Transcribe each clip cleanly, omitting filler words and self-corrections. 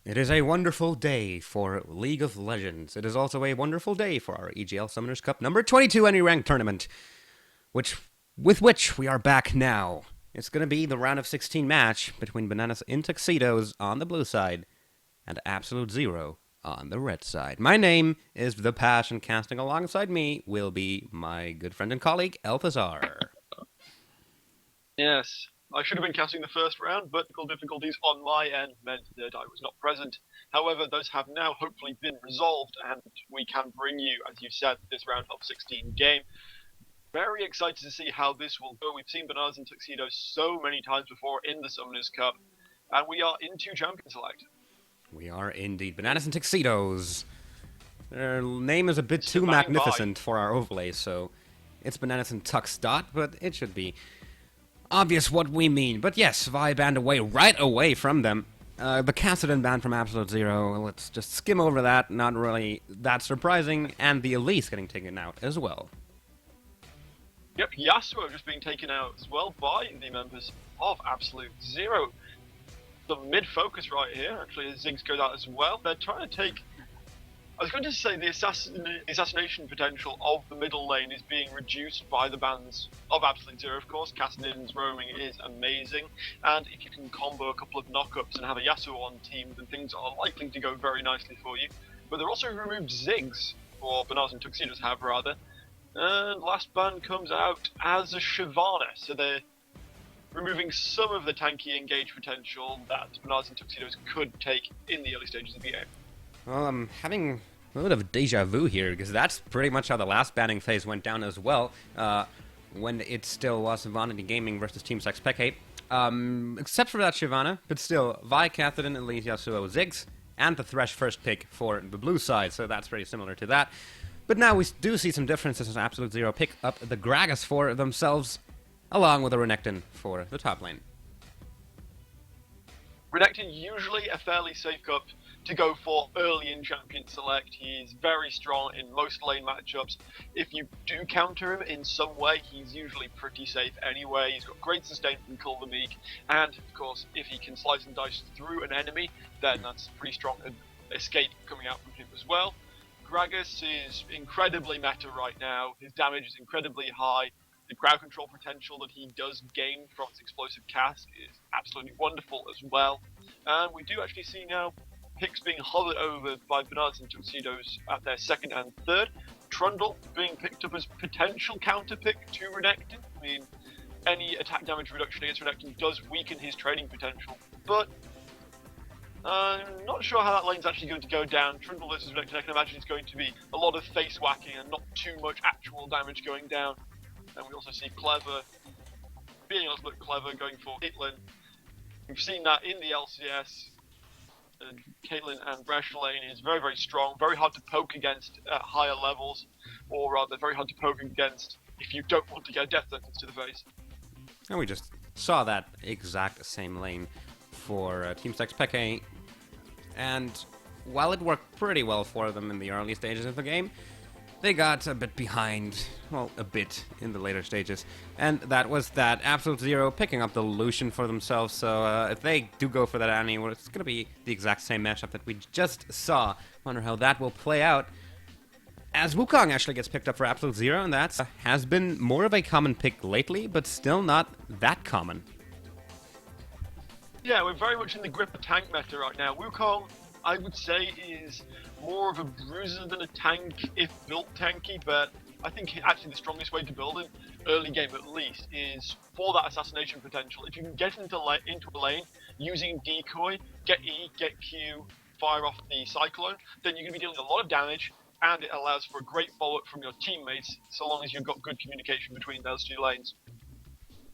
It is a wonderful day for League of Legends. It is also a wonderful day for our EGL Summoners Cup number 22 any ranked tournament, with which we are back now. It's going to be the round of 16 match between Bananas in Tuxedos on the blue side and AbsoluteZero on the red side. My name is The Pash, and casting alongside me will be my good friend and colleague, Elthazar. Yes, I should have been casting the first round, but technical difficulties on my end meant that I was not present. However, those have now hopefully been resolved, and we can bring you, as you said, this round of 16 game. Very excited to see how this will go. We've seen Bananas and Tuxedos so many times before in the Summoners Cup, and we are into Champion Select. We are indeed Bananas and Tuxedos. Their name is a bit too Divine magnificent for our overlay, so it's Bananas and Tux dot, but it should be obvious what we mean. But yes, Vi banned away right away from them. The Cassidon ban from AbsoluteZero, let's just skim over that, not really that surprising, and the Elise getting taken out as well. Yep, Yasuo just being taken out as well by the members of AbsoluteZero. The mid-focus right here, actually, Ziggs goes out as well. They're trying to take... I was going to say the assassination potential of the middle lane is being reduced by the bans of AbsoluteZero, of course. Cassidon's roaming is amazing, and if you can combo a couple of knockups and have a Yasuo on team, then things are likely to go very nicely for you. But they're also removed Ziggs, or Bananas and Tuxedos have rather, and last ban comes out as a Shyvana, so they're removing some of the tanky engage potential that Bananas and Tuxedos could take in the early stages of the game. Well, I'm having a little bit of deja vu here, because that's pretty much how the last banning phase went down as well, when it still was Vanity Gaming versus Team Sex Peke. Except for that Shyvana, but still, Vi, Catherine, Elise, Yasuo, Ziggs, and the Thresh first pick for the blue side, so that's pretty similar to that. But now we do see some differences as AbsoluteZero pick up the Gragas for themselves, along with a Renekton for the top lane. Renekton usually a fairly safe cup to go for early in Champion Select. He's very strong in most lane matchups. If you do counter him in some way, he's usually pretty safe anyway. He's got great sustain from Kill the Meek, and of course, if he can slice and dice through an enemy, then that's pretty strong escape coming out from him as well. Gragas is incredibly meta right now. His damage is incredibly high. The crowd control potential that he does gain from his explosive cast is absolutely wonderful as well. And we do actually see now picks being hovered over by Bananas and Tuxedos at their second and third. Trundle being picked up as potential counter pick to Renekton. I mean, any attack damage reduction against Renekton does weaken his trading potential, but I'm not sure how that lane's actually going to go down. Trundle versus Renekton, I can imagine it's going to be a lot of face whacking and not too much actual damage going down. And we also see Clever being a little bit clever going for Caitlyn. We've seen that in the LCS. Caitlyn and Bresh lane is very, very strong, very hard to poke against at higher levels, or rather very hard to poke against if you don't want to get a death sentence to the face. And we just saw that exact same lane for Team Sex Peke, and while it worked pretty well for them in the early stages of the game, they got a bit behind, well, a bit in the later stages, and that was that AbsoluteZero picking up the Lucian for themselves, so if they do go for that Annie, well, it's going to be the exact same matchup that we just saw. Wonder how that will play out, as Wukong actually gets picked up for AbsoluteZero, and that has been more of a common pick lately, but still not that common. Yeah, we're very much in the grip of tank meta right now. Wukong, I would say, is more of a bruiser than a tank, if built tanky, but I think actually the strongest way to build him, early game at least, is for that assassination potential. If you can get into a lane using decoy, get E, get Q, fire off the Cyclone, then you're going to be dealing a lot of damage, and it allows for a great follow-up from your teammates, so long as you've got good communication between those two lanes.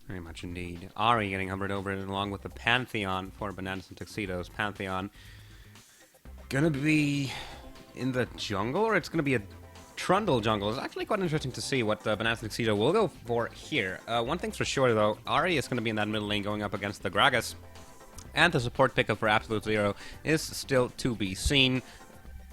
Very much indeed. Ari getting hovered over along with the Pantheon for Bananas and Tuxedos. Pantheon gonna be in the jungle, or it's gonna be a Trundle jungle. It's actually quite interesting to see what Bananas and Tuxedo will go for here. One thing's for sure though, Ari is gonna be in that middle lane going up against the Gragas, and the support pickup for AbsoluteZero is still to be seen.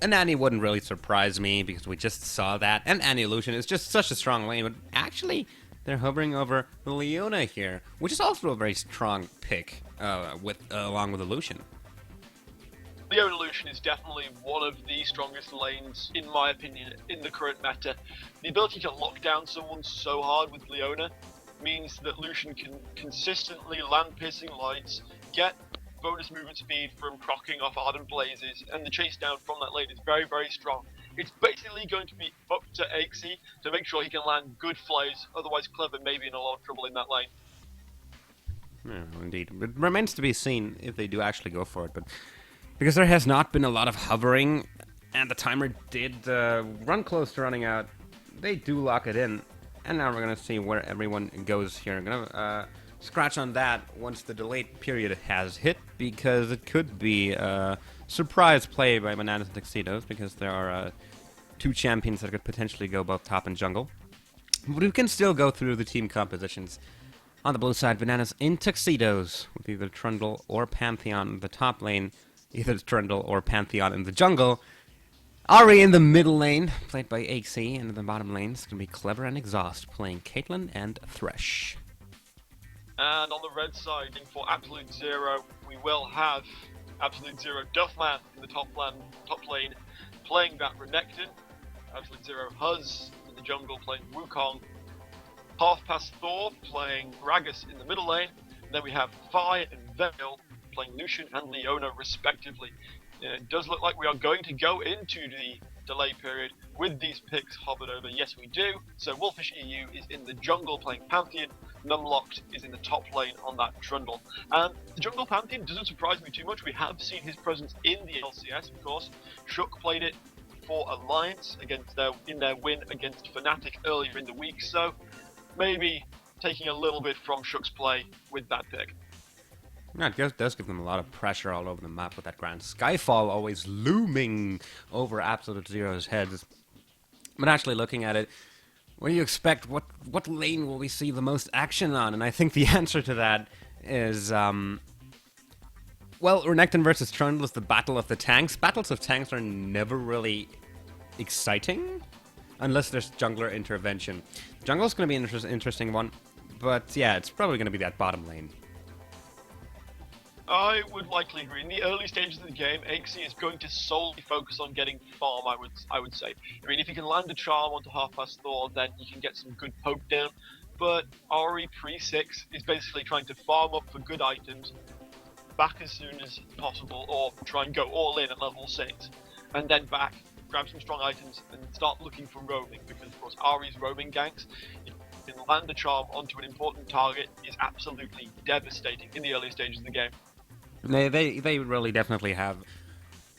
An Annie wouldn't really surprise me, because we just saw that, and Annie Lucian is just such a strong lane, but actually they're hovering over Leona here, which is also a very strong pick along with the Lucian. The Leona Lucian is definitely one of the strongest lanes, in my opinion, in the current meta. The ability to lock down someone so hard with Leona means that Lucian can consistently land piercing lights, get bonus movement speed from proccing off Ardent Blazes, and the chase down from that lane is very, very strong. It's basically going to be up to Aixie to make sure he can land good flays, otherwise Clever may be in a lot of trouble in that lane. Yeah, indeed. It remains to be seen if they do actually go for it, but because there has not been a lot of hovering, and the timer did run close to running out, they do lock it in, and now we're going to see where everyone goes here. I'm going to scratch on that once the delayed period has hit, because it could be a surprise play by Bananas and Tuxedos, because there are two champions that could potentially go both top and jungle. But we can still go through the team compositions. On the blue side, Bananas in Tuxedos, with either Trundle or Pantheon in the top lane, either Trundle or Pantheon in the jungle. Ari in the middle lane, played by Aixie, and in the bottom lane is going to be Clever and Exhaust, playing Caitlyn and Thresh. And on the red side, for AbsoluteZero, we will have AbsoluteZero Duffman in the top lane, playing that Renekton. AbsoluteZero Huz in the jungle, playing Wukong. Half past Thor playing Gragas in the middle lane. And then we have Fi and Veil playing Lucian and Leona respectively. It does look like we are going to go into the delay period with these picks hovered over. Yes, we do. So Wolfish EU is in the jungle playing Pantheon. Numlocked is in the top lane on that Trundle. And the jungle Pantheon doesn't surprise me too much. We have seen his presence in the LCS, of course. Shook played it for Alliance in their win against Fnatic earlier in the week. So maybe taking a little bit from Shook's play with that pick. Yeah, it does give them a lot of pressure all over the map with that Grand Skyfall always looming over AbsoluteZero's heads. But actually looking at it, what do you expect? What lane will we see the most action on? And I think the answer to that is, well, Renekton versus Trundle is the battle of the tanks. Battles of tanks are never really exciting unless there's jungler intervention. Jungle's going to be an interesting one, but yeah, it's probably going to be that bottom lane. I would likely agree. In the early stages of the game, Aixie is going to solely focus on getting farm, I would say. I mean, if you can land a charm onto half past Thor, then you can get some good poke down. But Ari pre-6 is basically trying to farm up for good items, back as soon as possible, or try and go all in at level 6, and then back, grab some strong items, and start looking for roaming, because of course Ari's roaming ganks, if you can land a charm onto an important target, is absolutely devastating in the early stages of the game. They really definitely have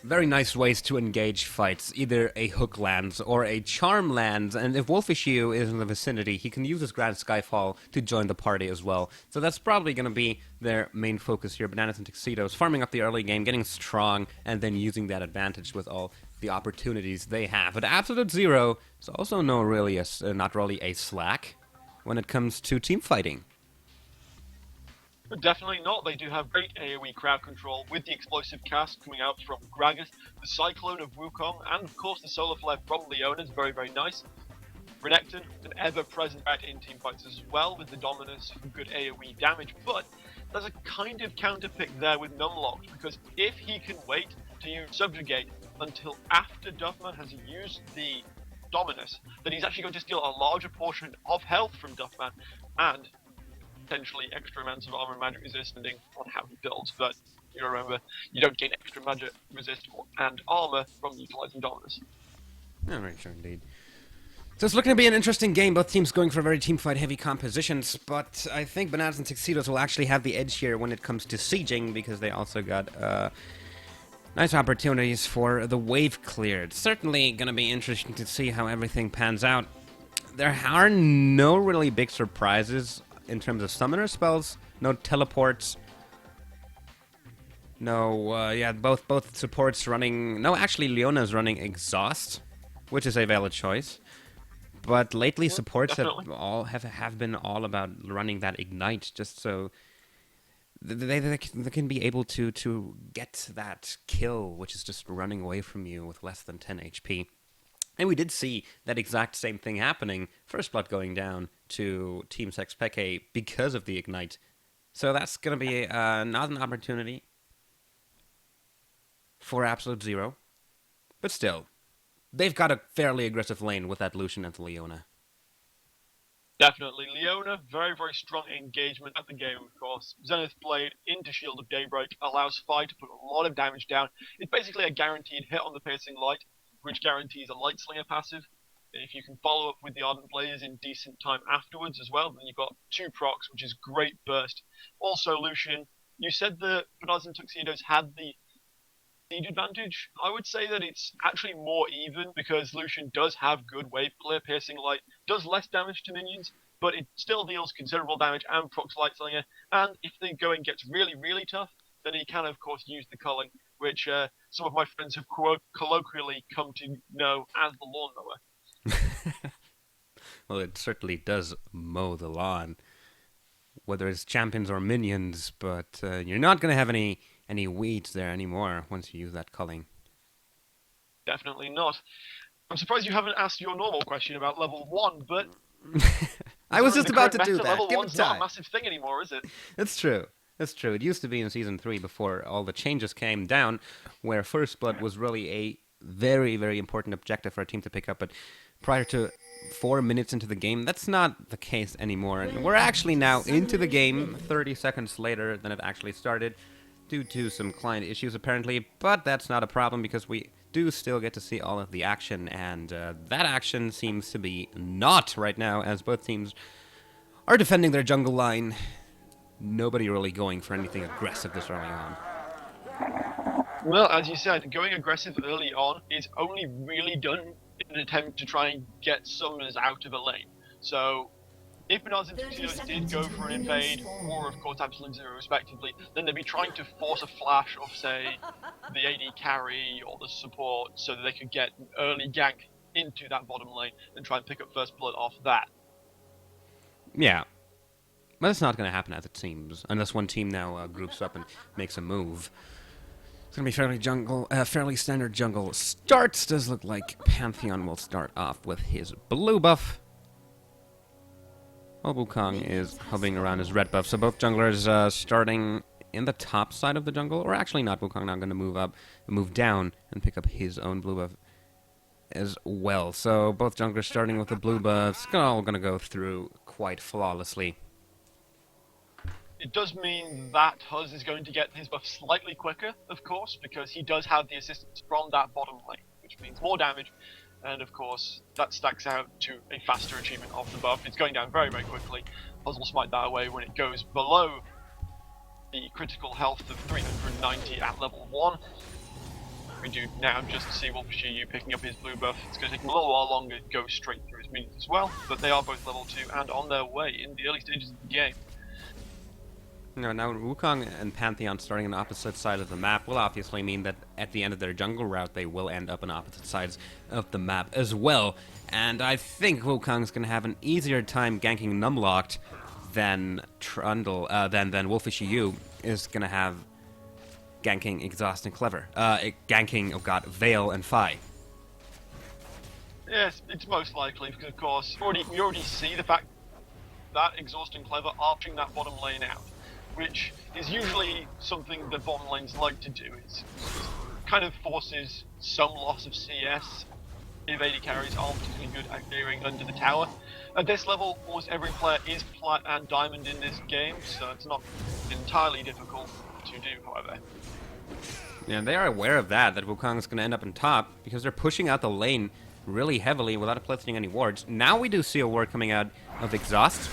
very nice ways to engage fights. Either a hook lands or a charm lands, and if Wolfish EU is in the vicinity, he can use his Grand Skyfall to join the party as well. So that's probably going to be their main focus here. Bananas and Tuxedos, farming up the early game, getting strong, and then using that advantage with all the opportunities they have. But AbsoluteZero is also not really a slack when it comes to team fighting. But definitely not. They do have great AoE crowd control with the explosive cast coming out from Gragas, the Cyclone of Wukong, and of course the Solar Flare from Leona is very, very nice. Renekton, an ever-present threat in team fights as well, with the Dominus for good AoE damage, but there's a kind of counter pick there with Numlocked, because if he can wait to use Subjugate until after Duffman has used the Dominus, then he's actually going to steal a larger portion of health from Duffman, and potentially extra amounts of armor and magic resist depending on how he builds, but you remember, you don't gain extra magic resist and armor from utilizing Dominus. Yeah, very sure indeed. So it's looking to be an interesting game, both teams going for very teamfight heavy compositions, but I think Bananas and Tuxedos will actually have the edge here when it comes to sieging, because they also got nice opportunities for the wave clear. It's certainly going to be interesting to see how everything pans out. There are no really big surprises in terms of summoner spells, no teleports, no, both supports running, no, actually Leona's running Exhaust, which is a valid choice, but lately supports have been all about running that Ignite, just so they can be able to get that kill, which is just running away from you with less than 10 HP. And we did see that exact same thing happening, First Blood going down to Team Sexpeke because of the Ignite. So that's going to be not an opportunity for AbsoluteZero. But still, they've got a fairly aggressive lane with that Lucian and the Leona. Definitely. Leona, very, very strong engagement at the game, of course. Zenith Blade into Shield of Daybreak allows Fi to put a lot of damage down. It's basically a guaranteed hit on the Piercing Light, which guarantees a Light Slinger passive. If you can follow up with the Ardent Blaze in decent time afterwards as well, then you've got 2 procs, which is great burst. Also, Lucian, you said that Bernards and Tuxedos had the siege advantage. I would say that it's actually more even because Lucian does have good wave clear. Piercing Light does less damage to minions, but it still deals considerable damage and procs Light Slinger. And if the going gets really, really tough, then he can, of course, use the culling, which some of my friends have colloquially come to know as the lawnmower. Well, it certainly does mow the lawn, whether it's champions or minions, but you're not going to have any weeds there anymore once you use that culling. Definitely not. I'm surprised you haven't asked your normal question about level 1, but... I was just about to do that. Level Give 1's it time. not a massive thing anymore, is it? That's true. That's true. It used to be in Season 3 before all the changes came down, where First Blood was really a very, very important objective for a team to pick up, but prior to 4 minutes into the game, that's not the case anymore. And we're actually now into the game 30 seconds later than it actually started, due to some client issues apparently, but that's not a problem because we do still get to see all of the action, and that action seems to be not right now, as both teams are defending their jungle line. Nobody really going for anything aggressive this early on. Well, as you said, going aggressive early on is only really done in an attempt to try and get summoners out of a lane. So, if Bernards and Tuxedos did go for an invade, or of course AbsoluteZero respectively, then they'd be trying to force a flash of, say, the AD carry or the support so that they could get an early gank into that bottom lane and try and pick up first blood off that. Yeah. But that's not going to happen as it seems, unless one team now groups up and makes a move. It's going to be fairly standard jungle starts. Does look like Pantheon will start off with his blue buff, while Wukong is hovering around his red buff. So both junglers starting in the top side of the jungle, or actually not. Wukong now going to move down and pick up his own blue buff as well. So both junglers starting with the blue buffs, all going to go through quite flawlessly. It does mean that Huz is going to get his buff slightly quicker, of course, because he does have the assistance from that bottom lane, which means more damage, and of course, that stacks out to a faster achievement of the buff. It's going down very, very quickly. Huz will smite that away when it goes below the critical health of 390 at level 1. We do now just see Wolfishiyu picking up his blue buff. It's going to take him a little while longer to go straight through his minions as well, but they are both level 2 and on their way in the early stages of the game. No, now Wukong and Pantheon starting on the opposite side of the map will obviously mean that at the end of their jungle route they will end up on opposite sides of the map as well. And I think Wukong's going to have an easier time ganking Numlocked than Trundle, than Wolfishiyu is going to have ganking Exhaust and Clever. Ganking, oh god, Veil and Fi. Yes, it's most likely, because of course, we already see the fact that Exhaust and Clever arching that bottom lane out, which is usually something that bottom lanes like to do. It kind of forces some loss of CS if AD carries aren't particularly good at clearing under the tower. At this level, almost every player is plat and diamond in this game, so it's not entirely difficult to do, however. Yeah, they are aware of that Wukong's going to end up on top, because they're pushing out the lane really heavily without placing any wards. Now we do see a ward coming out of Exhaust,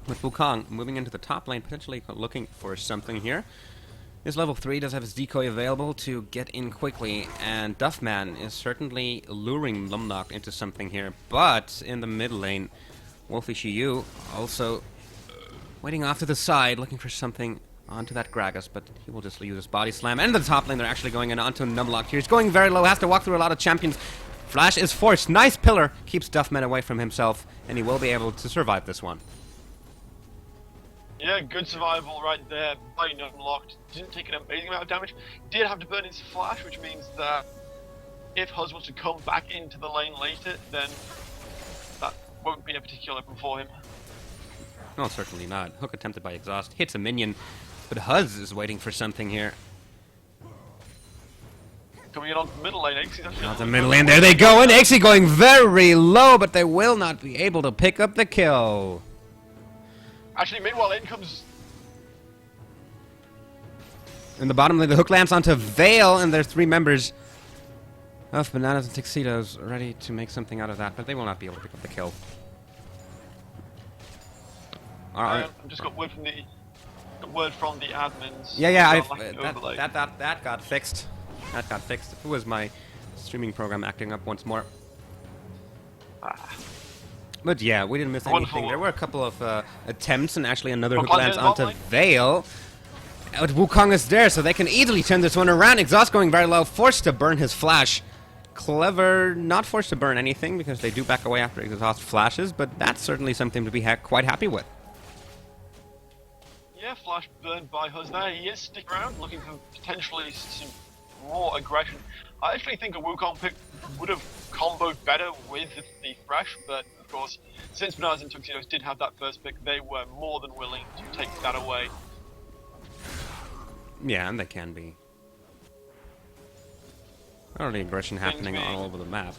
with Wukong moving into the top lane, potentially looking for something here. His level 3 does have his decoy available to get in quickly, and Duffman is certainly luring Lumnock into something here, but in the mid lane, Wolfishiyu also waiting off to the side, looking for something onto that Gragas, but he will just use his body slam. And in the top lane, they're actually going in onto Numlock here. He's going very low, has to walk through a lot of champions. Flash is forced. Nice pillar, keeps Duffman away from himself, and he will be able to survive this one. Yeah, good survival right there by Unlocked. Didn't take an amazing amount of damage. Did have to burn his flash, which means that if Huz wants to come back into the lane later, then that won't be a particular problem for him. No, certainly not. Hook attempted by Exhaust. Hits a minion, but Huz is waiting for something here. Coming in on the middle lane, Xy's actually... Not the middle lane, there they go, and Xy going very low, but they will not be able to pick up the kill. Actually, meanwhile, in comes... In the bottom lane, the hook lands onto Vale, and there's 3 members of Bananas and Tuxedos ready to make something out of that, but they will not be able to pick up the kill. I've just got word from the admins. Yeah, that got fixed. That got fixed. Who was my streaming program acting up once more? But yeah, we didn't miss anything. There were a couple of attempts, and actually another hook lands onto Vale. But Wukong is there, so they can easily turn this one around. Exhaust going very low, forced to burn his flash. Clever, not forced to burn anything, because they do back away after Exhaust flashes, but that's certainly something to be quite happy with. Yeah, flash burned by Huz there. He is sticking around, looking for potentially some more aggression. I actually think a Wukong pick would have comboed better with the Thresh, but of course, since Bananas and Tuxedos did have that first pick, they were more than willing to take that away. Yeah, and they can be. Already aggression happening all over the map.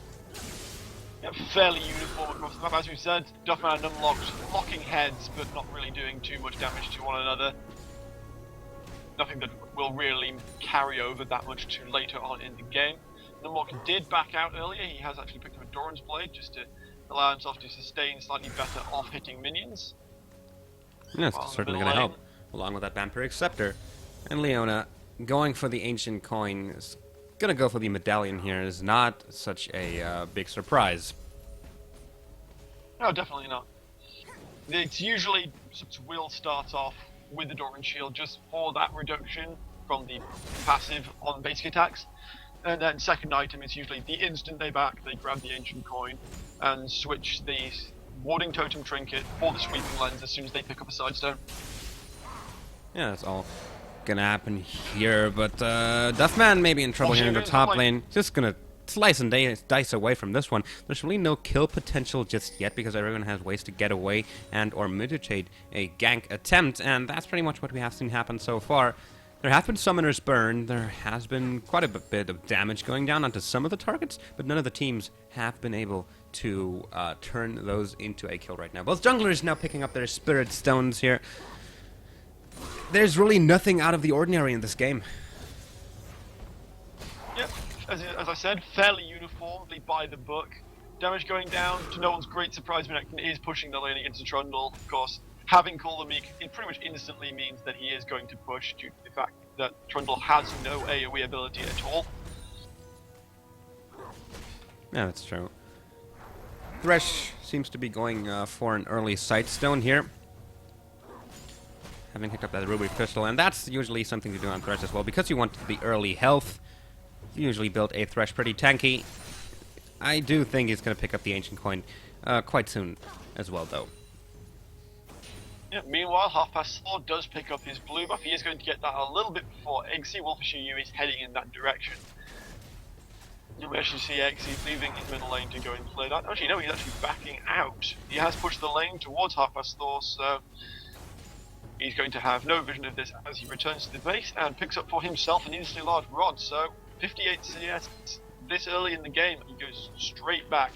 Yeah, fairly uniform across the map, as we said. Duffman and Unlocked locking heads, but not really doing too much damage to one another. Nothing that will really carry over that much to later on in the game. Numlock did back out earlier. He has actually picked up a Doran's Blade just to allow himself to sustain slightly better off-hitting minions. Yeah, it's certainly going to help, along with that Vampiric Scepter. And Leona, going for the Ancient Coin, is going to go for the Medallion here, is not such a big surprise. No, definitely not. It's usually will start off with the Doran Shield just for that reduction from the passive on basic attacks. And then second item is usually the instant they back, they grab the Ancient Coin and switch the Warding Totem Trinket for the Sweeping Lens as soon as they pick up a Sidestone. Yeah, that's all gonna happen here, but Duffman may be in trouble here in the top lane. Just gonna slice and dice away from this one. There's really no kill potential just yet because everyone has ways to get away and or mitigate a gank attempt, and that's pretty much what we have seen happen so far. There have been summoners burned, there has been quite a bit of damage going down onto some of the targets, but none of the teams have been able to turn those into a kill right now. Both junglers now picking up their Spirit Stones here. There's really nothing out of the ordinary in this game. Yep, as I said, fairly uniformly by the book. Damage going down, to no one's great surprise, Renekton is pushing the lane against Trundle. Of course, having Call the Meek, it pretty much instantly means that he is going to push due to the fact that Trundle has no AoE ability at all. Yeah, that's true. Thresh seems to be going for an early Sightstone here. Having picked up that Ruby Crystal, and that's usually something to do on Thresh as well, because you want the early health. You usually build a Thresh pretty tanky. I do think he's going to pick up the Ancient Coin quite soon as well, though. Yeah, meanwhile, Half Past Thor does pick up his blue buff. He is going to get that a little bit before Eggsy. Wolfish EU is heading in that direction. You actually see Eggsy leaving his middle lane to go and play that. Actually, no, he's actually backing out. He has pushed the lane towards Half Past Thor, so he's going to have no vision of this as he returns to the base and picks up for himself an instantly large rod. So 58 CS this early in the game, he goes straight back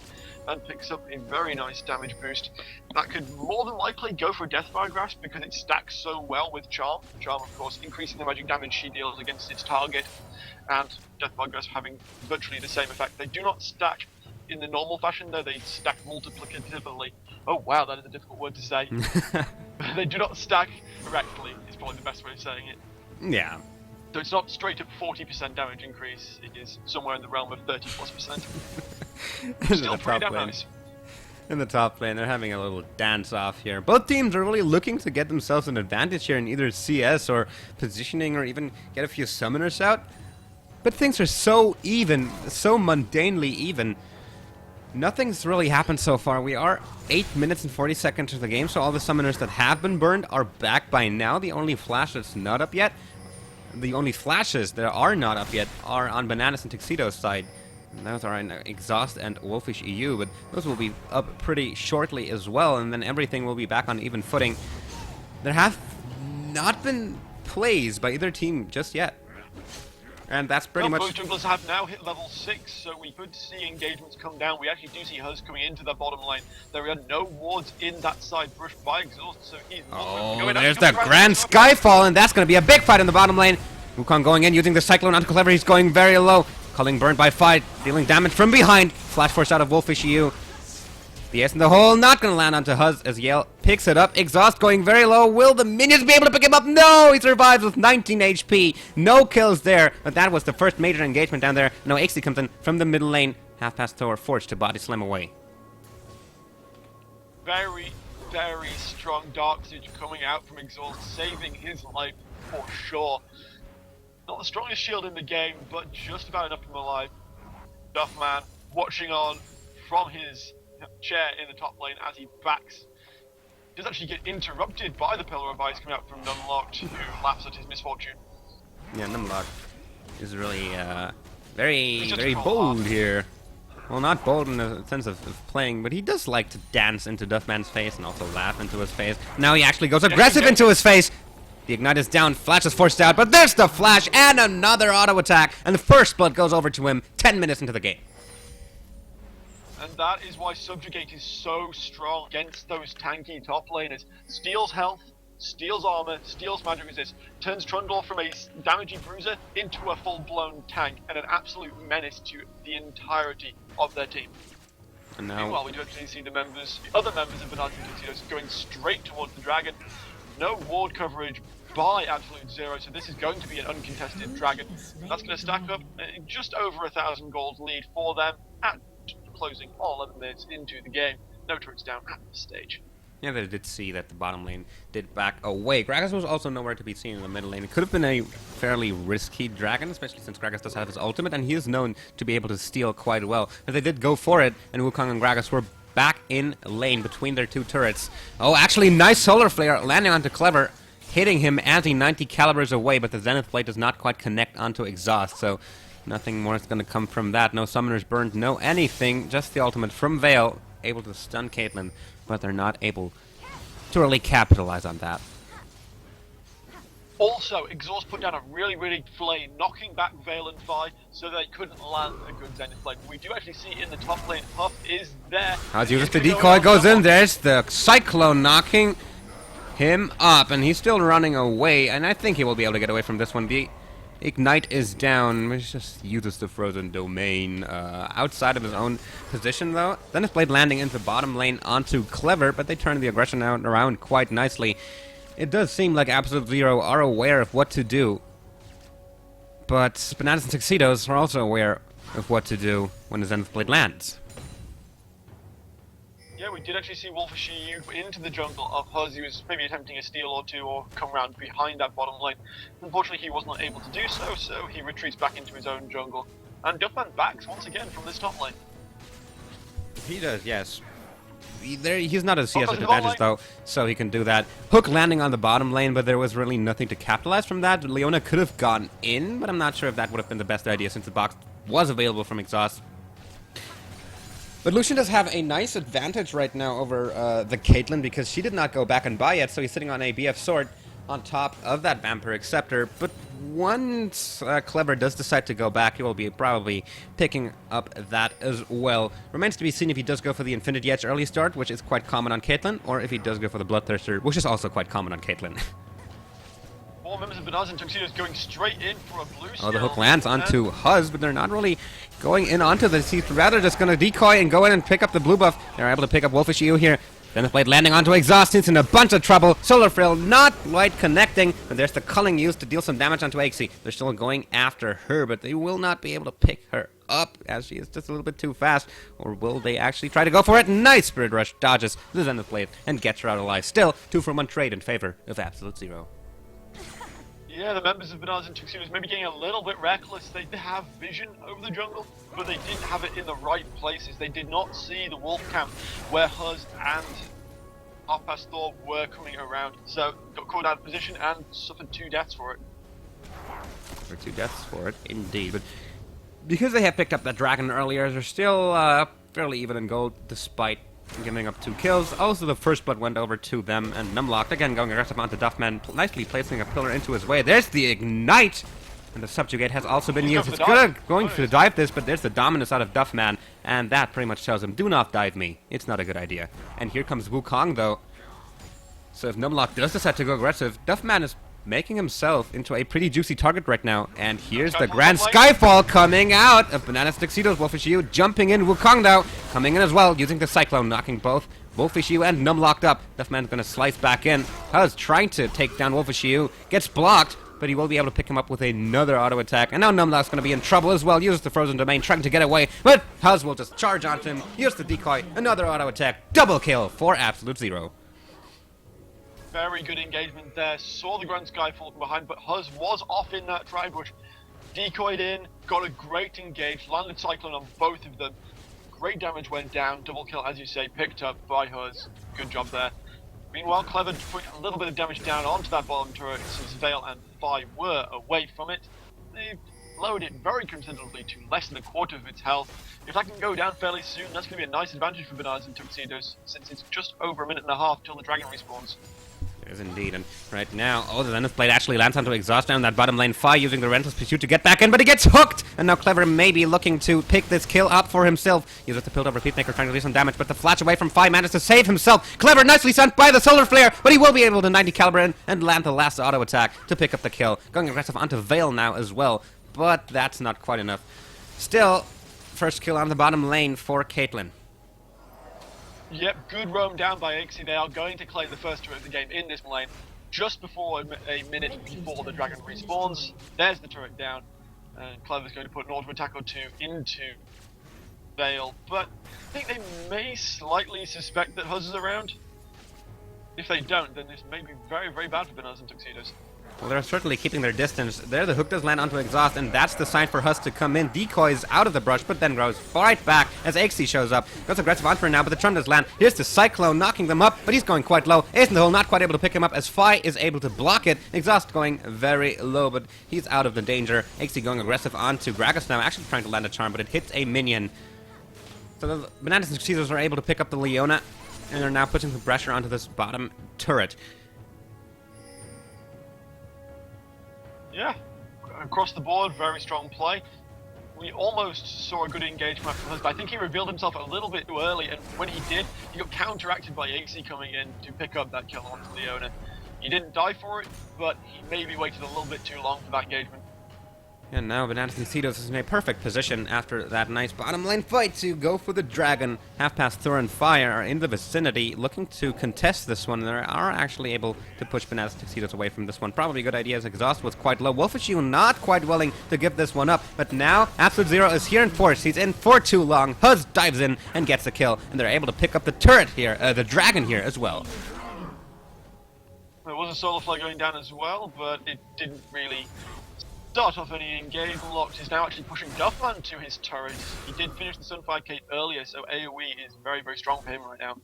and picks up a very nice damage boost. That could more than likely go for Deathfire Grasp because it stacks so well with Charm. Charm, of course, increasing the magic damage she deals against its target, and Deathfire Grasp having virtually the same effect. They do not stack in the normal fashion, though. They stack multiplicatively. Oh wow, that is a difficult word to say. They do not stack correctly, is probably the best way of saying it. Yeah. So it's not straight up 40% damage increase, it is somewhere in the realm of 30+%. Still pretty damn nice. In the top lane, they're having a little dance off here. Both teams are really looking to get themselves an advantage here in either CS or positioning or even get a few summoners out. But things are so even, so mundanely even. Nothing's really happened so far. We are 8 minutes and 40 seconds of the game, so all the summoners that have been burned are back by now. The only flash that's not up yet, the only flashes that are not up yet are on Bananas and Tuxedos side. And those are in Exhaust and Wolfish EU, but those will be up pretty shortly as well, and then everything will be back on even footing. There have not been plays by either team just yet. And that's pretty Well, much... both junglers have now hit level 6, so we could see engagements come down. We actually do see Huz coming into the bottom lane. There are no wards in that side brush by Exhaust, so he's... Oh, there's the Grand Skyfall, and that's going to be a big fight in the bottom lane. Wukong going in, using the Cyclone onto Clever. He's going very low. Culling burned by Fight, dealing damage from behind. Flash Force out of Wolfish EU. The ace in the hole, not going to land onto Huz as Yale picks it up. Exhaust going very low. Will the minions be able to pick him up? No! He survives with 19 HP. No kills there, but that was the first major engagement down there. No, XD comes in from the middle lane. Half past Thor forced to body slam away. Very, very strong Dark Siege coming out from Exhaust, saving his life for sure. Not the strongest shield in the game, but just about enough to keep him alive. Duffman watching on from his chair in the top lane as he backs. Does actually get interrupted by the Pillar of Ice coming out from Numlocked, who laughs at his misfortune. Yeah, Numlocked is really very bold here. Well, not bold in the sense of playing, but he does like to dance into Duffman's face and also laugh into his face. Now he actually goes aggressive into his face. The Ignite is down, Flash is forced out, but there's the Flash and another auto attack, and the first blood goes over to him 10 minutes into the game. And that is why Subjugate is so strong against those tanky top laners. Steals health, steals armor, steals magic resist, turns Trundle from a damaging bruiser into a full-blown tank and an absolute menace to the entirety of their team. And now... Meanwhile, we do actually see the other members of Bananas and Tuxedos going straight towards the dragon. No ward coverage by AbsoluteZero, so this is going to be an uncontested dragon. That's going to stack up just over 1,000 gold lead for them at closing all 11 minutes into the game. No turrets down at this stage. Yeah, they did see that the bottom lane did back away. Gragas was also nowhere to be seen in the middle lane. It could have been a fairly risky dragon, especially since Gragas does have his ultimate, and he is known to be able to steal quite well. But they did go for it, and Wukong and Gragas were back in lane between their two turrets. Oh, actually, nice Solar Flare landing onto Clever, hitting him anti-90 calibers away, but the Zenith Blade does not quite connect onto Exhaust, so nothing more is going to come from that. No Summoners burned, no anything, just the ultimate from Vale, able to stun Caitlyn, but they're not able to really capitalize on that. Also, Exhaust put down a really flay, knocking back Vale and Vi, so they couldn't land a good Zenith Blade. We do actually see in the top lane, Huff is there. As uses the decoy, goes in, there's the Cyclone knocking him up, and he's still running away, and I think he will be able to get away from this one. The Ignite is down, which just uses the Frozen Domain outside of his own position, though. Then his Blade landing into bottom lane onto Clever, but they turn the aggression out around quite nicely. It does seem like AbsoluteZero are aware of what to do, but Bananas and Tuxedos are also aware of what to do when the Zenith Blade lands. Yeah, we did actually see Wolfish EU into the jungle of Huz. He was maybe attempting a steal or two or come around behind that bottom lane. Unfortunately, he was not able to do so, so he retreats back into his own jungle. And Duffman backs once again from this top lane. He does, yes. He's not a CS advantage, though, so he can do that. Hook landing on the bottom lane, but there was really nothing to capitalize from that. Leona could have gone in, but I'm not sure if that would have been the best idea since the box was available from Exhaust. But Lucian does have a nice advantage right now over the Caitlyn because she did not go back and buy yet, so he's sitting on a BF sword on top of that Vampiric Scepter. But once Clever does decide to go back, he will be probably picking up that as well. Remains to be seen if he does go for the Infinity Edge early start, which is quite common on Caitlyn, or if he does go for the Bloodthirster, which is also quite common on Caitlyn. All members of Bananas and Tuxedos going straight in for a blue steal. Oh, the hook lands onto Huz, but they're not really going in onto this. He's rather just going to decoy and go in and pick up the blue buff. They're able to pick up Wolfish EU here. Zenith Blade landing onto Exhaust. He's in a bunch of trouble. Solar Frill not quite connecting. But there's the culling used to deal some damage onto Axie. They're still going after her, but they will not be able to pick her up as she is just a little bit too fast. Or will they actually try to go for it? Nice Spirit Rush dodges the Zenith Blade and gets her out alive. Still, 2-for-1 trade in favor of AbsoluteZero. Yeah, the members of Bananas and Tuxedos maybe getting a little bit reckless. They have vision over the jungle, but they didn't have it in the right places. They did not see the wolf camp where Huz and Half Past Thor were coming around. So got caught out of position and suffered 2 deaths for it. Or 2 deaths for it, indeed. But because they have picked up that dragon earlier, they're still fairly even in gold despite giving up 2 kills. Also, the first blood went over to them, and Numlocked again going aggressive onto Duffman, nicely placing a pillar into his way. There's the Ignite! And the subjugate has also been He's used. going It's for the good dive. going Nice. to dive this, but there's the dominance out of Duffman, and that pretty much tells him, do not dive me. It's not a good idea. And here comes Wukong, though. So if Numlock does decide to go aggressive, Duffman is making himself into a pretty juicy target right now. And here's the Grand Skyfall coming out of Bananas Tuxedos. Wolfishiu jumping in. Wukong now coming in as well, using the Cyclone, knocking both Wolfishiu and Numlocked up. Duffman's going to slice back in. Huz trying to take down Wolfishiu. Gets blocked, but he will be able to pick him up with another auto attack. And now Numlock's going to be in trouble as well. Uses the Frozen Domain, trying to get away. But Huz will just charge onto him. Use the decoy. Another auto attack. Double kill for AbsoluteZero. Very good engagement there. Saw the Grand Skyfall from behind, but Huz was off in that try bush. Decoyed in, got a great engage, landed Cyclone on both of them. Great damage went down, double kill, as you say, picked up by Huz. Good job there. Meanwhile, Clever put a little bit of damage down onto that bottom turret since Vale and Fi were away from it. They've lowered it very considerably to less than a quarter of its health. If that can go down fairly soon, that's going to be a nice advantage for Bananas and Tuxedos, since it's just over a minute and a half till the dragon respawns. It is indeed, and right now, the Zenith Blade actually lands onto Exhaust down that bottom lane. Fi using the Relentless Pursuit to get back in, but he gets hooked! And now Clever may be looking to pick this kill up for himself. Uses the build up Repeat Maker trying to do some damage, but the flash away from Fi manages to save himself. Clever nicely sent by the Solar Flare, but he will be able to 90 caliber in and land the last auto attack to pick up the kill. Going aggressive onto Vale now as well, but that's not quite enough. Still, first kill on the bottom lane for Caitlyn. Yep, good roam down by Ixie. They are going to claim the first turret of the game in this lane. Just before a minute before the dragon respawns, there's the turret down, and Clever's going to put an auto attack or two into Vale, but I think they may slightly suspect that Huz is around. If they don't, then this may be very, very bad for Bananas and Tuxedos. Well, they're certainly keeping their distance. There, the hook does land onto Exhaust, and that's the sign for Huz to come in. Decoys out of the brush, but then goes right back as Ixie shows up. Goes aggressive onto her now, but the Tron does land. Here's the Cyclone knocking them up, but he's going quite low. Ace in the hole, not quite able to pick him up as Fi is able to block it. Exhaust going very low, but he's out of the danger. Ixie going aggressive onto Gragas now, actually trying to land a charm, but it hits a minion. So the Bananas and Tuxedos are able to pick up the Leona, and are now putting some pressure onto this bottom turret. Yeah, across the board, very strong play. We almost saw a good engagement from Huz, but I think he revealed himself a little bit too early, and when he did, he got counteracted by Ixie coming in to pick up that kill onto Leona. He didn't die for it, but he maybe waited a little bit too long for that engagement. And now Bananas and Tuxedos is in a perfect position after that nice bottom lane fight to go for the dragon. Half past Thor and Fire are in the vicinity looking to contest this one. They are actually able to push Bananas and Tuxedos away from this one. Probably a good idea as Exhaust was quite low. Wolfishiu not quite willing to give this one up. But now AbsoluteZero is here in force. He's in for too long. Huz dives in and gets the kill. And they're able to pick up the turret here, the dragon here as well. There was a solar flare going down as well, but it didn't really start off any engage. Locked is now actually pushing Duffman to his turret. He did finish the Sunfire Kate earlier, so AoE is very, very strong for him right now.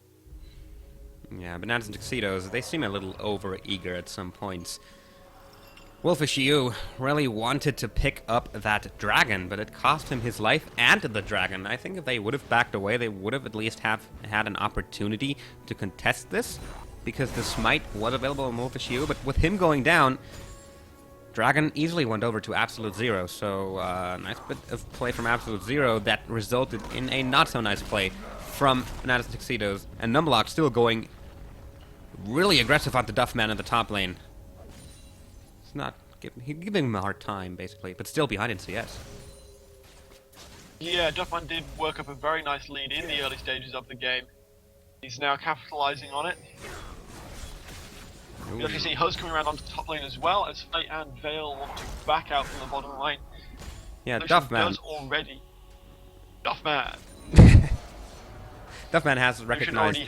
Yeah, Bananas and Tuxedos, they seem a little over-eager at some points. Wolfishiu really wanted to pick up that dragon, but it cost him his life and the dragon. I think if they would have backed away, they would have at least had an opportunity to contest this, because the smite was available on Wolfishiu, but with him going down, Dragon easily went over to AbsoluteZero, so nice bit of play from AbsoluteZero that resulted in a not-so-nice play from Bananas and Tuxedos, and Numlock still going really aggressive onto Duffman in the top lane. It's not giving him a hard time, basically, but still behind in CS. Yeah, Duffman did work up a very nice lead in the early stages of the game. He's now capitalizing on it. You actually see Huz coming around onto the top lane as well, as Fate and Vale want to back out from the bottom lane. Yeah, Duffman does already. Duffman. Duffman has recognized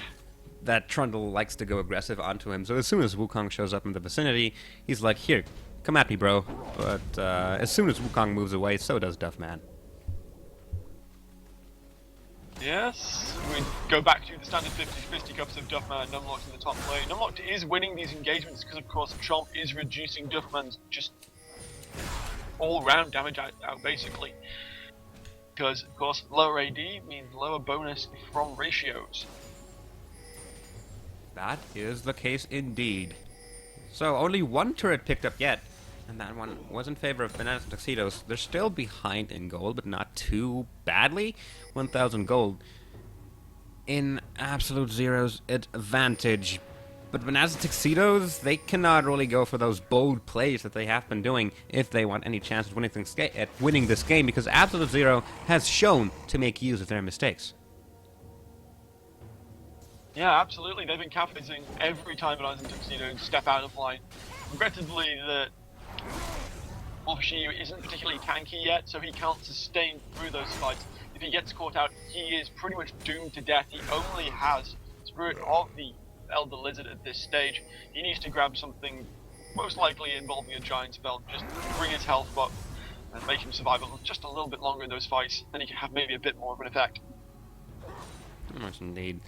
that Trundle likes to go aggressive onto him, so as soon as Wukong shows up in the vicinity, he's like, here, come at me, bro. But as soon as Wukong moves away, so does Duffman. Yes, we go back to the standard 50 fisticuffs of Duffman and Numlocked in the top lane. Numlocked is winning these engagements because, of course, Chomp is reducing Duffman's just all-round damage out, basically. Because, of course, lower AD means lower bonus from ratios. That is the case indeed. So, only one turret picked up yet. And that one was in favor of Bananas and Tuxedos. They're still behind in gold, but not too badly. 1,000 gold in AbsoluteZero's advantage. But Bananas and Tuxedos, they cannot really go for those bold plays that they have been doing if they want any chance at winning this game, because AbsoluteZero has shown to make use of their mistakes. Yeah, absolutely. They've been capitalizing every time Bananas and Tuxedos step out of line. Regrettably, the Wolfish EU isn't particularly tanky yet, so he can't sustain through those fights. If he gets caught out, he is pretty much doomed to death. He only has Spirit of the Elder Lizard at this stage. He needs to grab something, most likely involving a giant spell, just bring his health up and make him survive just a little bit longer in those fights, then he can have maybe a bit more of an effect. Very much indeed.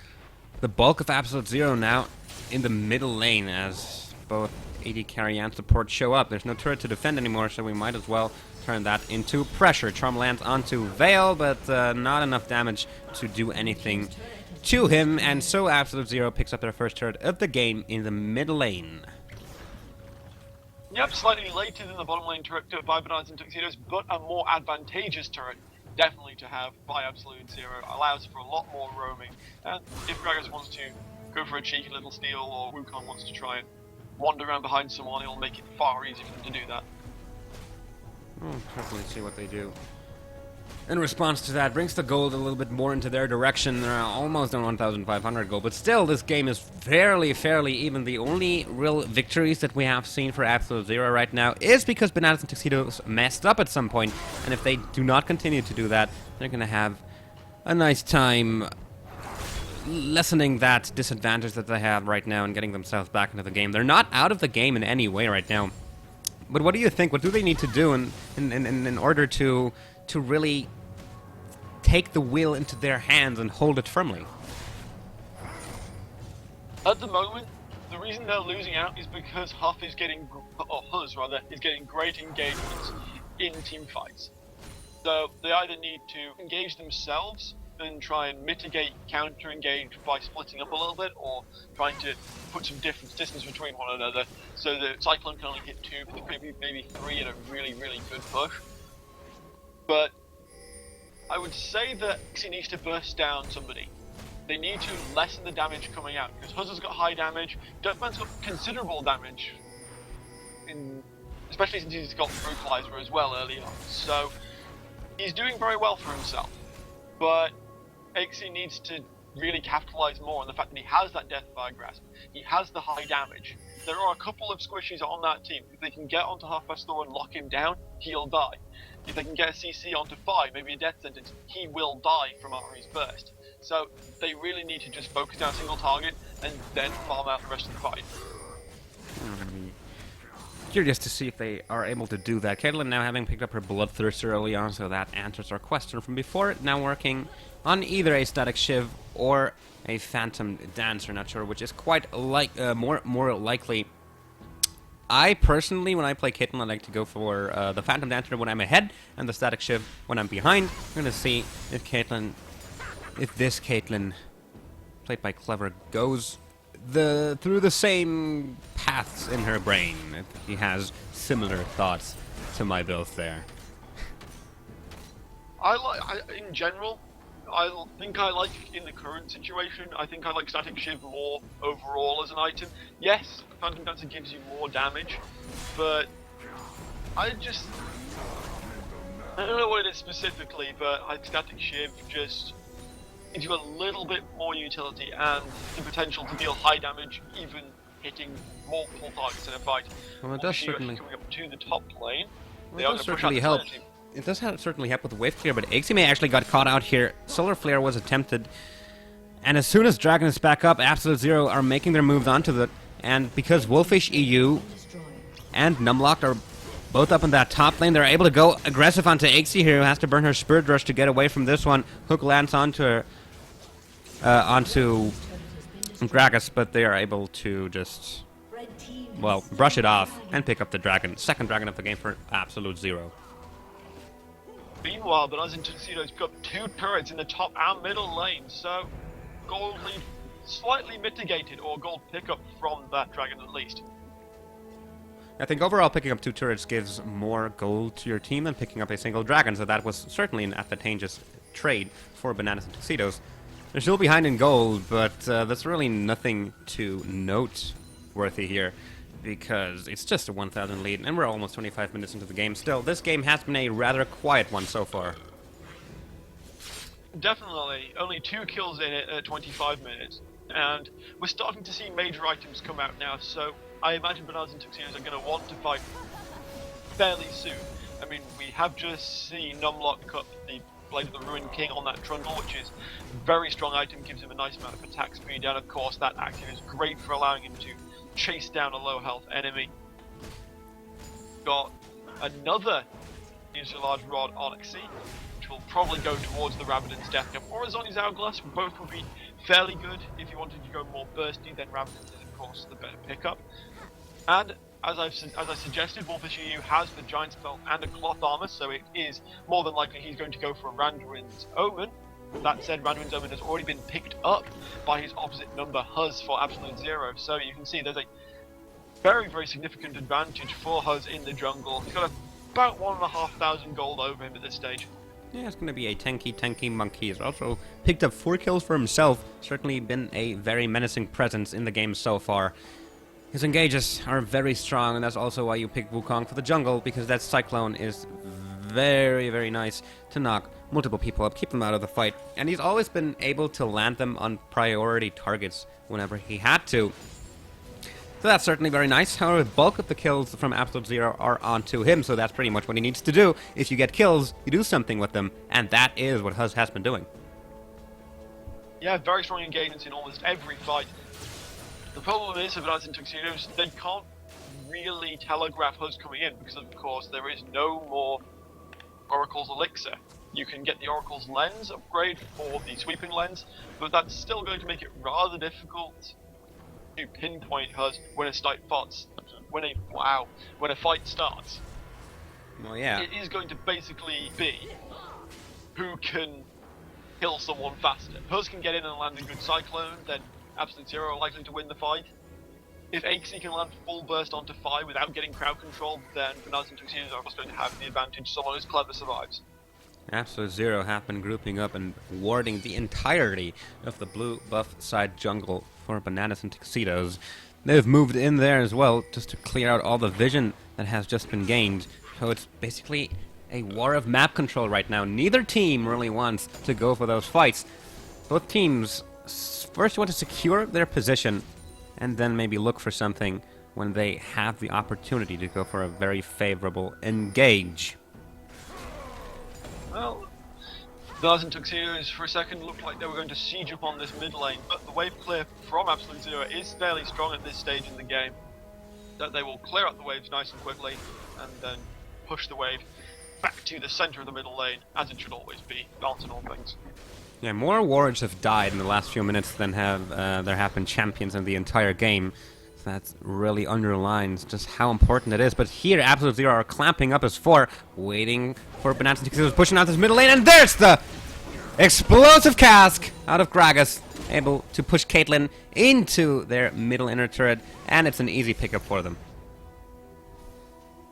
The bulk of AbsoluteZero now in the middle lane as both AD carry and support show up. There's no turret to defend anymore, so we might as well turn that into pressure. Charm lands onto Veil, but not enough damage to do anything to him, and so AbsoluteZero picks up their first turret of the game in the mid lane. Yep, slightly later than the bottom lane turret by Bananas and Tuxedos, but a more advantageous turret definitely to have by AbsoluteZero. Allows for a lot more roaming, and if Gragas wants to go for a cheeky little steal, or Wukong wants to try and wander around behind someone, it'll make it far easier for them to do that. We'll definitely see what they do. In response to that, brings the gold a little bit more into their direction. They're almost on 1,500 gold, but still, this game is fairly even. The only real victories that we have seen for AbsoluteZero right now is because Bananas and Tuxedos messed up at some point, and if they do not continue to do that, they're going to have a nice time lessening that disadvantage that they have right now and getting themselves back into the game. They're not out of the game in any way right now. But what do you think? What do they need to do in order to really take the wheel into their hands and hold it firmly? At the moment, the reason they're losing out is because Huz is getting great engagements in team fights. So they either need to engage themselves and try and mitigate counter-engage by splitting up a little bit, or trying to put some distance between one another, so the Cyclone can only hit 2, but maybe 3 in a really good push. But I would say that he needs to burst down somebody. They need to lessen the damage coming out, because Huz has got high damage, Dirtman's got considerable damage, especially since he's got Brutalizer as well early on. So he's doing very well for himself, but Aixie needs to really capitalize more on the fact that he has that Deathfire Grasp. He has the high damage. There are a couple of squishies on that team. If they can get onto Half-Fast Thor and lock him down, he'll die. If they can get a CC onto 5, maybe a death sentence, he will die from Ari's burst. So they really need to just focus down a single target and then farm out the rest of the fight. I'm gonna be curious to see if they are able to do that. Caitlyn now having picked up her Bloodthirster early on, so that answers our question from before. Now working on either a Static Shiv or a Phantom Dancer, not sure which is quite more likely. I personally, when I play Caitlyn, I like to go for the Phantom Dancer when I'm ahead and the Static Shiv when I'm behind. We're gonna see if this Caitlyn, played by Clever, goes through the same paths in her brain. He has similar thoughts to my build there. In general, I think I like, in the current situation, I think I like Static Shiv more overall as an item. Yes, Phantom Dancer gives you more damage, but I don't know what it is specifically, but I think Static Shiv just gives you a little bit more utility and the potential to deal high damage, even hitting multiple targets in a fight. Well, it does certainly coming up to the top lane. Well, it does certainly help. It does certainly help with wave clear, but Aixie actually got caught out here. Solar Flare was attempted, and as soon as Dragon is back up, AbsoluteZero are making their moves onto it, and because Wolfish EU and Numlocked are both up in that top lane, they're able to go aggressive onto Aixie here, who has to burn her Spirit Rush to get away from this one. Hook lands onto her, onto Gragas, but they are able to just, well, brush it off and pick up the dragon. Second dragon of the game for AbsoluteZero. Meanwhile, Bananas and Tuxedos got 2 turrets in the top and middle lane, so gold lead slightly mitigated, or gold pickup from that dragon at least. I think overall picking up 2 turrets gives more gold to your team than picking up a single dragon, so that was certainly an advantageous trade for Bananas and Tuxedos. They're still behind in gold, but there's really nothing too noteworthy here, because it's just a 1,000 lead, and we're almost 25 minutes into the game. Still, this game has been a rather quiet one so far. Definitely. Only 2 kills in it at 25 minutes, and we're starting to see major items come out now, so I imagine Bananas and Tuxedos are going to want to fight fairly soon. I mean, we have just seen Numlock cut the Blade of the Ruined King on that Trundle, which is a very strong item, gives him a nice amount of attack speed, and of course that active is great for allowing him to chase down a low health enemy. Got another large rod Onyxy, which will probably go towards the Rabadon's Death Cap, or Azoni's Hourglass. Both would be fairly good. If you wanted to go more bursty, then Rabadon's is of course the better pickup. And as I suggested, Wolfish EU has the Giant's Belt and a Cloth Armor, so it is more than likely he's going to go for a Randuin's Omen. That said, Randuin's Omen has already been picked up by his opposite number, Huz, for AbsoluteZero, so you can see there's a very, very significant advantage for Huz in the jungle. He's got about 1,500 gold over him at this stage. Yeah, it's going to be a tanky monkey. He's also picked up 4 kills for himself. Certainly been a very menacing presence in the game so far. His engages are very strong, and that's also why you pick Wukong for the jungle, because that Cyclone is very, very nice to knock multiple people up, keep them out of the fight. And he's always been able to land them on priority targets whenever he had to. So that's certainly very nice. However, the bulk of the kills from AbsoluteZero are onto him, so that's pretty much what he needs to do. If you get kills, you do something with them, and that is what Huz has been doing. Yeah, very strong engagements in almost every fight. The problem is, with Bananas and Tuxedos, they can't really telegraph Huz coming in, because of course there is no more Oracle's Elixir. You can get the Oracle's Lens upgrade for the Sweeping Lens, but that's still going to make it rather difficult to pinpoint Huz when a fight starts. Well, yeah. It is going to basically be who can kill someone faster. Huz can get in and land a good Cyclone, then AbsoluteZero are likely to win the fight. If Axie can land full burst onto Phi without getting crowd control, then Bananas and Tuxedos are also going to have the advantage. Someone who's clever survives. AbsoluteZero have been grouping up and warding the entirety of the blue buff side jungle for Bananas and Tuxedos. They've moved in there as well, just to clear out all the vision that has just been gained. So it's basically a war of map control right now. Neither team really wants to go for those fights. Both teams first want to secure their position, and then maybe look for something when they have the opportunity to go for a very favorable engage. Well, Bananas and Tuxedos for a second looked like they were going to siege upon this mid lane, but the wave clear from AbsoluteZero is fairly strong at this stage in the game. That they will clear out the waves nice and quickly, and then push the wave back to the center of the middle lane, as it should always be, balancing all things. Yeah, more wards have died in the last few minutes than there have been champions in the entire game. So that really underlines just how important it is. But here, AbsoluteZero are clamping up as 4, waiting for Bananas and Tuxedos pushing out this middle lane, and there's the explosive cask out of Gragas, able to push Caitlyn into their middle inner turret, and it's an easy pickup for them.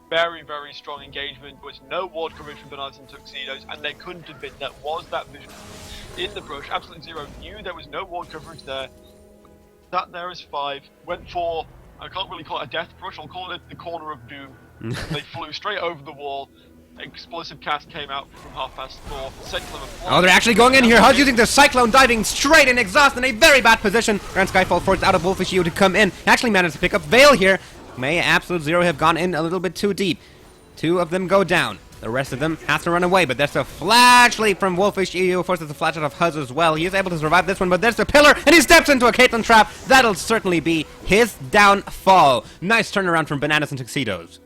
Very, very strong engagement. There was no ward coverage from Bananas and Tuxedos, and there couldn't have been. There was that vision in the brush. AbsoluteZero knew there was no ward coverage there. Sat there as 5, went for, I can't really call it a death brush, I'll call it the corner of doom. They flew straight over the wall. Explosive cast came out from 4:30. Sent them a Oh, they're actually going in here. Huz using the Cyclone, diving straight in exhaust in a very bad position. Grand Skyfall forced out of Wolfish EU to come in. Actually managed to pick up Veil here. May AbsoluteZero have gone in a little bit too deep. 2 of them go down. The rest of them have to run away, but there's a flash leap from Wolfish EU. Forces the flash out of Huz as well. He is able to survive this one, but there's the pillar, and he steps into a Caitlyn trap. That'll certainly be his downfall. Nice turnaround from Bananas and Tuxedos.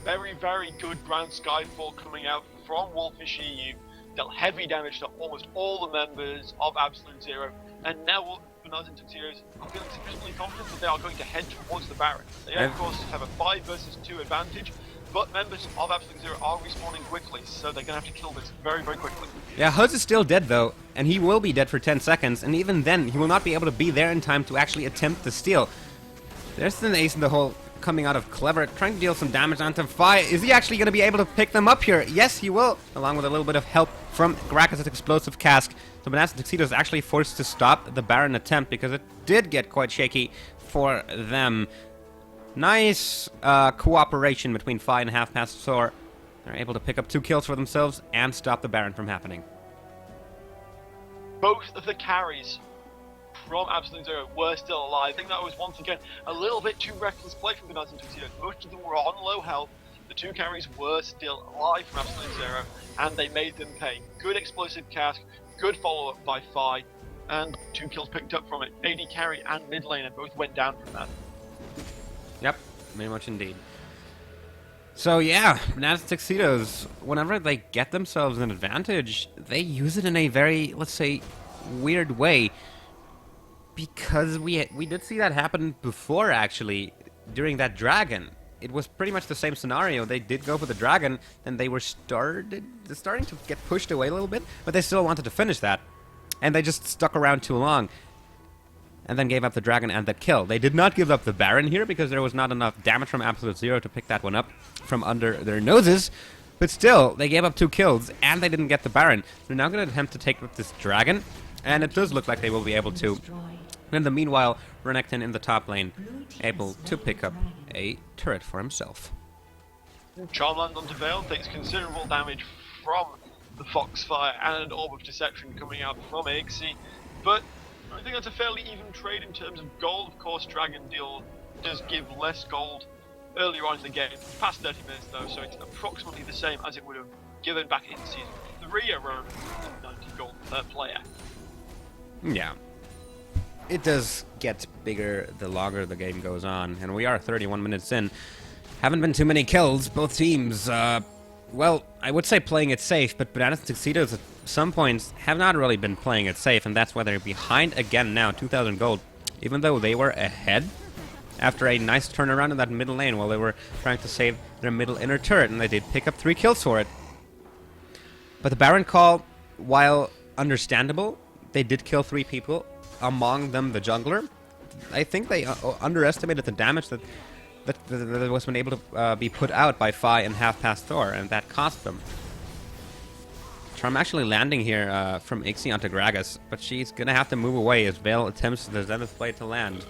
Very, very good Grand Skyfall coming out from Wolfish EU. Dealt heavy damage to almost all the members of AbsoluteZero, and now Bananas and Tuxedos are feeling sufficiently confident that they are going to head towards the Baron. They of course have a 5 versus 2 advantage, but members of AbsoluteZero are respawning quickly, so they're going to have to kill this very, very quickly. Yeah, Huz is still dead though, and he will be dead for 10 seconds, and even then, he will not be able to be there in time to actually attempt the steal. There's an ace in the hole coming out of Clever, trying to deal some damage onto Fi. Is he actually going to be able to pick them up here? Yes, he will, along with a little bit of help from Gragas' explosive cask. So Bananas and Tuxedos is actually forced to stop the Baron attempt because it did get quite shaky for them. Nice cooperation between Fi and Half Past Thor. They're able to pick up 2 kills for themselves and stop the Baron from happening. Both of the carries from AbsoluteZero were still alive. I think that was once again a little bit too reckless play from Bananas and Tuxedos. Most of them were on low health. The 2 carries were still alive from AbsoluteZero, and they made them pay. Good explosive cask, good follow-up by Fi, and 2 kills picked up from it. AD carry and mid laner both went down from that. Yep, very much indeed. So yeah, Bananas and Tuxedos, whenever they get themselves an advantage, they use it in a very, let's say, weird way. Because we did see that happen before, actually, during that dragon. It was pretty much the same scenario. They did go for the dragon, and they were starting to get pushed away a little bit, but they still wanted to finish that. And they just stuck around too long. And then gave up the dragon and the kill. They did not give up the Baron here because there was not enough damage from AbsoluteZero to pick that one up from under their noses. But still, they gave up 2 kills and they didn't get the Baron. They're now going to attempt to take up this dragon. And it does look like they will be able to. In the meanwhile, Renekton in the top lane, able to pick up a turret for himself. Charm lands onto Veil, takes considerable damage from the Foxfire and an Orb of Deception coming out from Ixie. But I think that's a fairly even trade in terms of gold. Of course, Dragon Deal does give less gold earlier on in the game. Past 30 minutes though, so it's approximately the same as it would have given back in Season 3 around 90 gold per player. Yeah. It does get bigger the longer the game goes on, and we are 31 minutes in. Haven't been too many kills, both teams, well, I would say playing it safe, but Bananas and Tuxedos at some points have not really been playing it safe, and that's why they're behind again now, 2,000 gold, even though they were ahead after a nice turnaround in that middle lane while they were trying to save their middle inner turret, and they did pick up 3 kills for it. But the Baron call, while understandable, they did kill 3 people, among them the jungler. I think they underestimated the damage that was been able to be put out by Fi and Half Past Thor, and that cost them. Charm actually landing here from Ixie onto Gragas, but she's gonna have to move away as Veil attempts the Zenith Blade to land.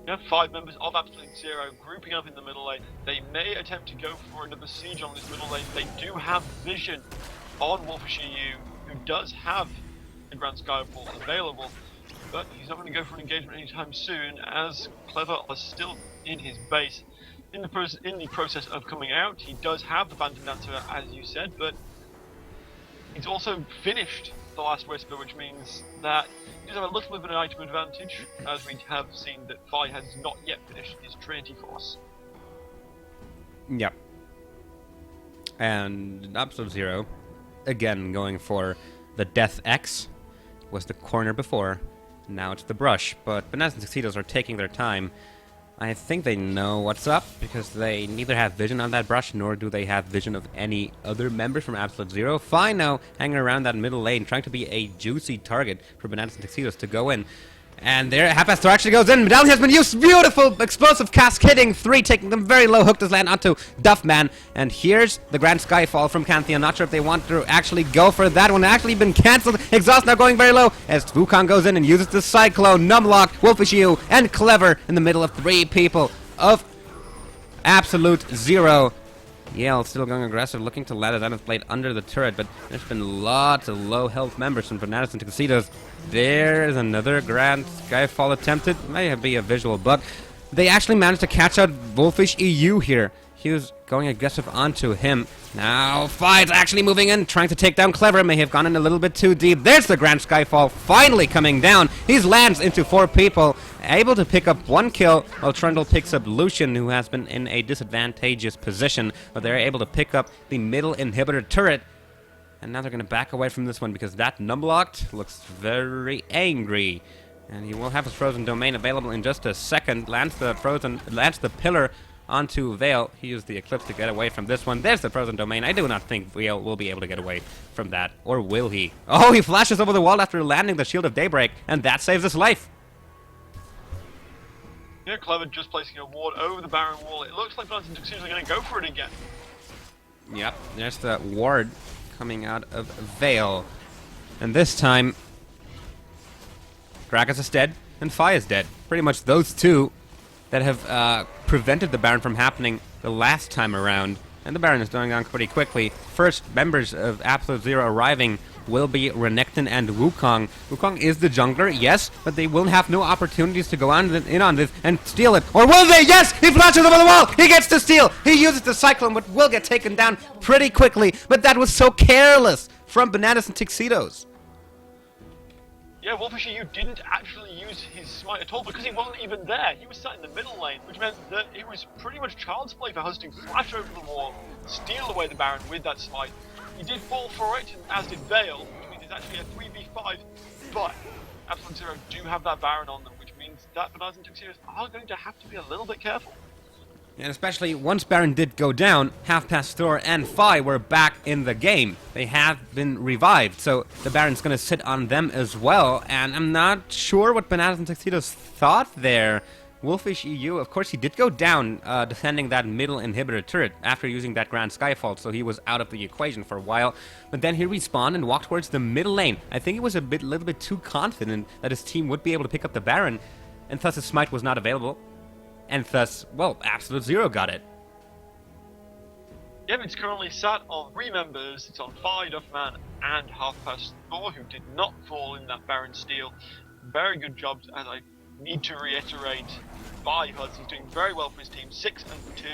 You have 5 members of AbsoluteZero grouping up in the middle lane. They may attempt to go for another siege on this middle lane. They do have vision on Wolfish EU, who does have the Grand Skyfall available, but he's not going to go for an engagement anytime soon, as Clever is still in his base. In the process of coming out, he does have the Phantom Dancer, as you said, but he's also finished the Last Whisper, which means that he does have a little bit of an item advantage, as we have seen that Fi has not yet finished his Trinity Force. Yep. And AbsoluteZero, again going for the Death X, was the corner before. Now it's the brush, but Bananas and Tuxedos are taking their time. I think they know what's up, because they neither have vision on that brush, nor do they have vision of any other members from AbsoluteZero. Fine now, hanging around that middle lane, trying to be a juicy target for Bananas and Tuxedos to go in. And there, Half Past Thor actually goes in. Medallion has been used. Beautiful explosive cast hitting 3, taking them very low. Hook does land onto Duffman. And here's the Grand Skyfall from Pantheon. Not sure if they want to actually go for that one. Actually been cancelled. Exhaust now going very low as Wukong goes in and uses the Cyclone, Numlock, Wolfish EU, and Clever in the middle of 3 people of AbsoluteZero. Yale still going aggressive, looking to land a Zenith Blade under the turret, but there's been lots of low health members from Bananas and Tuxedos. There's another Grand Skyfall attempted. May be a visual bug. They actually managed to catch out Wolfish EU here. He was going aggressive onto him. Now Fi's actually moving in, trying to take down Clever. May have gone in a little bit too deep. There's the Grand Skyfall finally coming down. He lands into 4 people, able to pick up 1 kill, while Trundle picks up Lucian, who has been in a disadvantageous position, but they're able to pick up the middle inhibitor turret. And now they're going to back away from this one because that Numlocked looks very angry. And he will have his Frozen Domain available in just a second. Lands the pillar onto Veil. He used the Eclipse to get away from this one. There's the Frozen Domain. I do not think Veil will be able to get away from that. Or will he? Oh, he flashes over the wall after landing the Shield of Daybreak, and that saves his life. Yeah, Clever just placing a ward over the Baron wall. It looks like Bananas and Tuxedos are going to go for it again. Yep, there's the ward coming out of Veil. And this time, Gragas is dead, and Fi is dead. Pretty much those two that have prevented the Baron from happening the last time around. And the Baron is going down pretty quickly. First members of AbsoluteZero arriving will be Renekton and Wukong. Wukong is the jungler, yes, but they will have no opportunities to go on in on this and steal it. Or will they? Yes! He flashes over the wall! He gets to steal! He uses the Cyclone, but will get taken down pretty quickly. But that was so careless from Bananas and Tuxedos. Yeah, Wolfishy didn't actually use his smite at all because he wasn't even there. He was sat in the middle lane, which meant that it was pretty much child's play for Huz to flash over the wall, steal away the Baron with that smite. He did fall for it, as did Veil, which means it's actually a 3v5, but AbsoluteZero do have that Baron on them, which means that Bananas and Tuxedos are going to have to be a little bit careful. And especially once Baron did go down, Half Past Thor and Fi were back in the game. They have been revived, so the Baron's going to sit on them as well. And I'm not sure what Bananas and Tuxedos thought there. Wolfish EU, of course, he did go down defending that middle inhibitor turret after using that Grand Skyfall, so he was out of the equation for a while. But then he respawned and walked towards the middle lane. I think he was a little bit too confident that his team would be able to pick up the Baron, and thus his smite was not available. And thus, well, AbsoluteZero got it. Yep, it's currently sat on 3 members. It's on Fi, Duffman, and Half Past Thor, who did not fall in that Baron steal. Very good job, as I need to reiterate, by Huz. He's doing very well for his team, 6 and 2,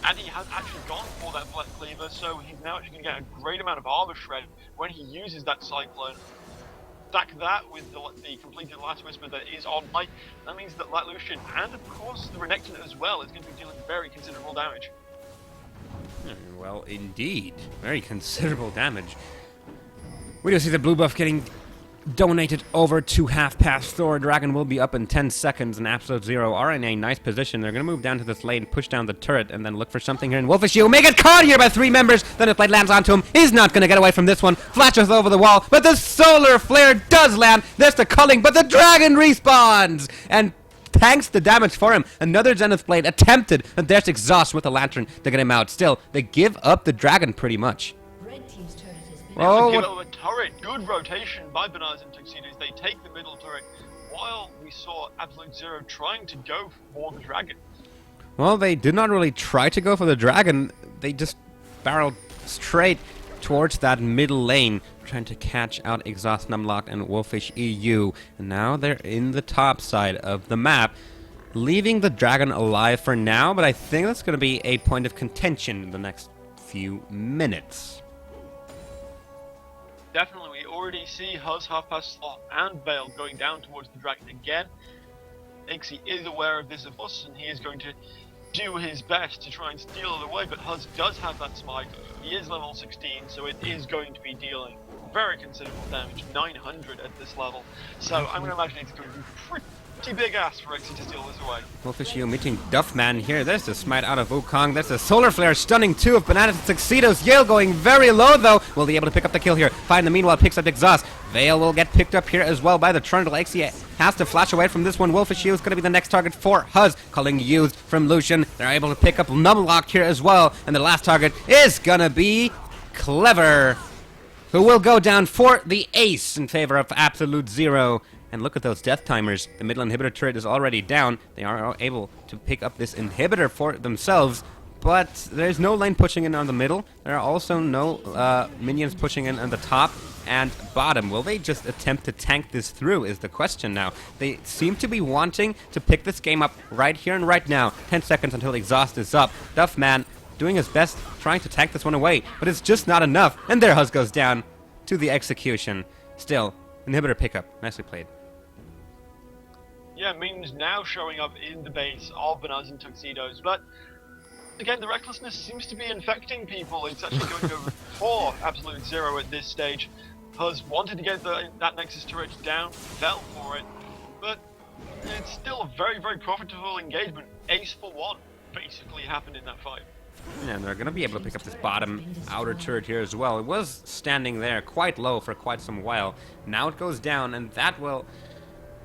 and he has actually gone for that Black Cleaver, so he's now actually going to get a great amount of armor shred when he uses that Cyclone. Stack that with the completed Last Whisper that is on light. That means that Latlucian and of course the Renekton as well is going to be dealing very considerable damage. Well, indeed. Very considerable damage. We do see the blue buff getting donated over to Half Past Thor. Dragon will be up in 10 seconds, and AbsoluteZero are in a nice position. They're going to move down to this lane, push down the turret, and then look for something here in Wolfish U. May get caught here by 3 members. Then the blade lands onto him. He's not going to get away from this one. Flashes over the wall, but the solar flare does land. There's the culling, but the dragon respawns and tanks the damage for him. Another Zenith Blade attempted, and there's Exhaust with the lantern to get him out. Still, they give up the dragon pretty much. Oh, give a turret. Good rotation by Bananas and Tuxedos. They take the middle turret while we saw AbsoluteZero trying to go for the dragon. Well, they did not really try to go for the dragon. They just barreled straight towards that middle lane, trying to catch out Exhaust, Numlock, and Wolfish EU. And now they're in the top side of the map, leaving the dragon alive for now, but I think that's going to be a point of contention in the next few minutes. Definitely, we already see Huz, Half Past Thor, and Veil going down towards the dragon again. Ixie is aware of this, of course, and he is going to do his best to try and steal it away, but Huz does have that smite. He is level 16, so it is going to be dealing very considerable damage, 900 at this level. So I'm going to imagine it's going to be pretty big ass for Ixie to steal this away. Wolfish U meeting Duffman here. There's the smite out of Wukong. There's the solar flare stunning 2 of Bananas and Tuxedos. Yale going very low though. Will be able to pick up the kill here. Find the meanwhile picks up Exhaust. Veil will get picked up here as well by the Trundle. Ixie has to flash away from this one. Wolfish U is going to be the next target for Huz. Culling used from Lucian. They're able to pick up Numlock here as well. And the last target is going to be Clever, who will go down for the ace in favor of AbsoluteZero. And look at those death timers. The middle inhibitor turret is already down. They are able to pick up this inhibitor for themselves, but there's no lane pushing in on the middle. There are also no minions pushing in on the top and bottom. Will they just attempt to tank this through is the question now. They seem to be wanting to pick this game up right here and right now. 10 seconds until Exhaust is up. Duffman doing his best trying to tank this one away, but it's just not enough. And there Huz goes down to the execution. Still, inhibitor pickup. Nicely played. Yeah, Minions now showing up in the base of Bananas and Tuxedos, but again, the recklessness seems to be infecting people. It's actually going over for AbsoluteZero at this stage. Huz wanted to get that Nexus turret down, fell for it, but it's still a very, very profitable engagement. Ace for 1 basically happened in that fight. Yeah, and they're going to be able to pick up this bottom outer turret here as well. It was standing there quite low for quite some while. Now it goes down, and that will,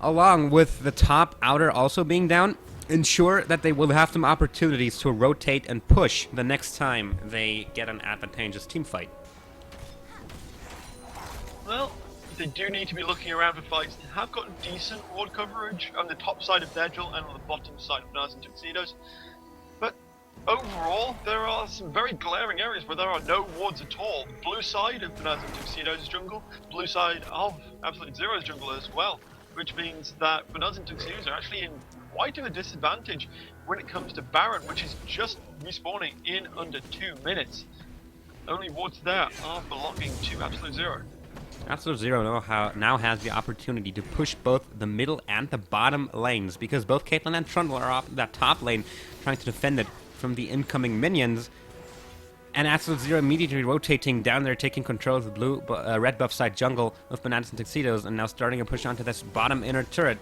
along with the top outer also being down, ensure that they will have some opportunities to rotate and push the next time they get an advantageous team fight. Well, they do need to be looking around for fights. They have got decent ward coverage on the top side of Degel and on the bottom side of Bananas and Tuxedos. But overall, there are some very glaring areas where there are no wards at all. Blue side of Bananas and Tuxedos' jungle, blue side of AbsoluteZero's jungle as well. Which means that Bananas and Tuxedos are actually in quite of a disadvantage when it comes to Baron, which is just respawning in under 2 minutes. Only wards there are belonging to AbsoluteZero. AbsoluteZero now has the opportunity to push both the middle and the bottom lanes, because both Caitlyn and Trundle are off that top lane trying to defend it from the incoming minions. And AbsoluteZero immediately rotating down there, taking control of the blue, red buff side jungle of Bananas and Tuxedos, and now starting to push onto this bottom inner turret.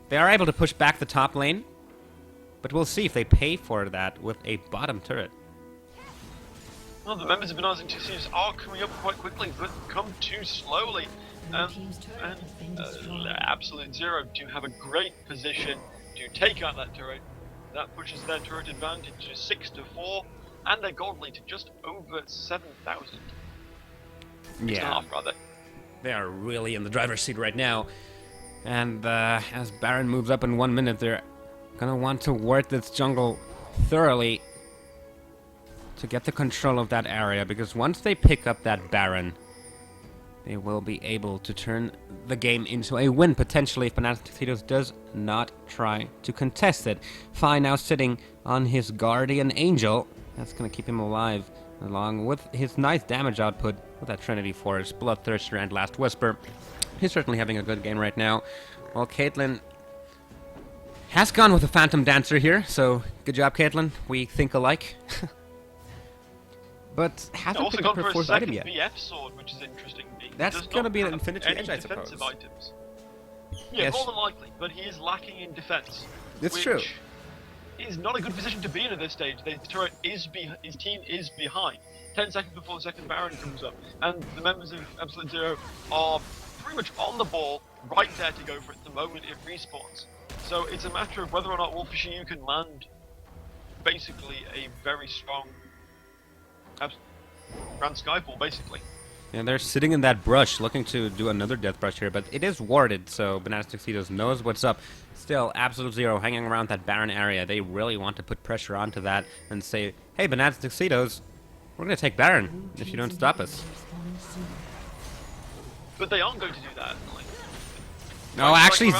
They are able to push back the top lane, but we'll see if they pay for that with a bottom turret. Well, the members of Bananas and Tuxedos are coming up quite quickly, but come too slowly. AbsoluteZero do have a great position to take out that turret. That pushes their turret advantage to 6-4, and their gold lead to just over 7,000. Yeah, rather. They are really in the driver's seat right now. And as Baron moves up in 1 minute, they're gonna want to work this jungle thoroughly to get the control of that area, because once they pick up that Baron, they will be able to turn the game into a win, potentially, if Bananas and Tuxedos does not try to contest it. Fi now sitting on his Guardian Angel. That's going to keep him alive, along with his nice damage output with that Trinity Force, Bloodthirster, and Last Whisper. He's certainly having a good game right now. While Caitlyn has gone with a Phantom Dancer here, so good job, Caitlyn. We think alike. But hasn't also picked gone up her for a fourth second item yet. BF sword, which is interesting. That's going to be an Infinity Edge, I suppose. defensive items. Yeah, Yes. more than likely, but he is lacking in defense. It's which true. is not a good position to be in at this stage. The turret is his team is behind. 10 seconds before the second Baron comes up, and the members of AbsoluteZero are pretty much on the ball, right there to go for it the moment it respawns. So it's a matter of whether or not Wolfishu can land basically a very strong Grand Skyfall, basically. Yeah, they're sitting in that brush, looking to do another death brush here, but it is warded, so Bananas Tuxedos knows what's up. Still, AbsoluteZero hanging around that Baron area. They really want to put pressure onto that and say, hey, Bananas Tuxedos, we're going to take Baron if you don't stop us. But they aren't going to do that. No, actually,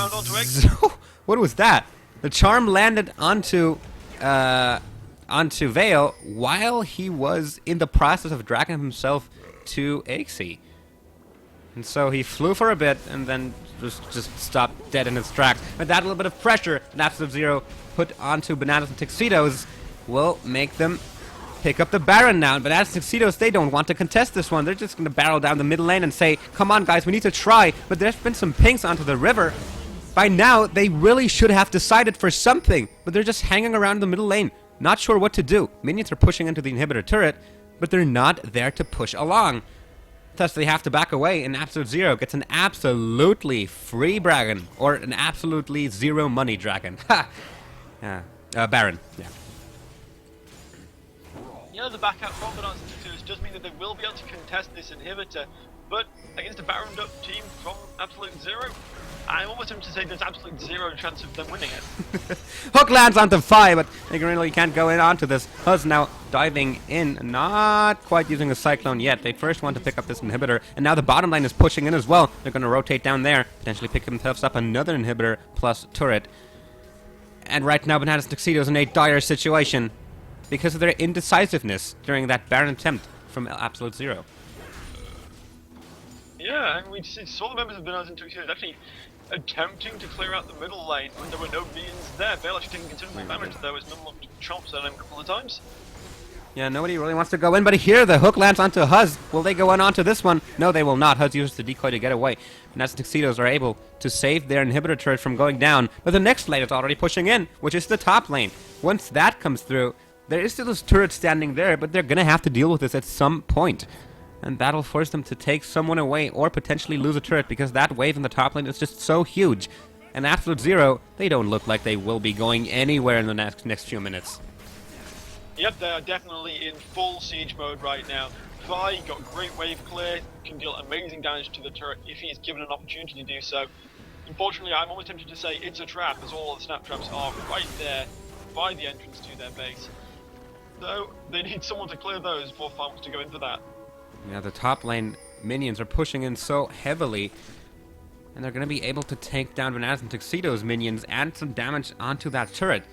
what was that? The charm landed onto Vale while he was in the process of dragging himself to Ixie. And so he flew for a bit and then just stopped dead in his tracks. But that little bit of pressure that AbsoluteZero put onto Bananas and Tuxedos will make them pick up the Baron now. But as Tuxedos, they don't want to contest this one. They're just going to barrel down the middle lane and say, come on guys, we need to try. But there's been some pings onto the river. By now, they really should have decided for something. But they're just hanging around the middle lane, not sure what to do. Minions are pushing into the inhibitor turret, but they're not there to push along. Thus, they have to back away, and AbsoluteZero gets an absolutely free dragon, or an absolutely zero money dragon. Ha! Yeah. Baron. Yeah. You know, the back out from Bananas and Tuxedos does mean that they will be able to contest this inhibitor, but against a Baroned up team from AbsoluteZero, I'm almost tempted to say there's absolute zero chance of them winning it. Hook lands onto Fi, but they really can't go in onto this. Huz now diving in, not quite using a Cyclone yet. They first want to pick up this inhibitor, and now the bottom lane is pushing in as well. They're going to rotate down there, potentially pick themselves up another inhibitor plus turret. And right now, Bananas Tuxedos in a dire situation because of their indecisiveness during that Baron attempt from AbsoluteZero. Yeah, and we saw the members of Bananas and Tuxedos actually attempting to clear out the middle lane when there were no minions there. Vale actually taking considerable damage. There was unlocked chomps at him a couple of times. Yeah, nobody really wants to go in, but here the hook lands onto Huz. Will they go on onto this one? No, they will not. Huz uses the decoy to get away. And as Tuxedos are able to save their inhibitor turret from going down, but the next lane is already pushing in, which is the top lane. Once that comes through, there is still this turret standing there, but they're going to have to deal with this at some point. And that'll force them to take someone away or potentially lose a turret, because that wave in the top lane is just so huge. And AbsoluteZero, they don't look like they will be going anywhere in the next few minutes. Yep, they are definitely in full siege mode right now. Vi got great wave clear, can deal amazing damage to the turret if he is given an opportunity to do so. Unfortunately, I'm almost tempted to say it's a trap, as all the snap traps are right there by the entrance to their base. So they need someone to clear those before Farm wants to go in for that. Yeah, the top lane minions are pushing in so heavily, and they're going to be able to take down Bananas and Tuxedos minions and some damage onto that turret.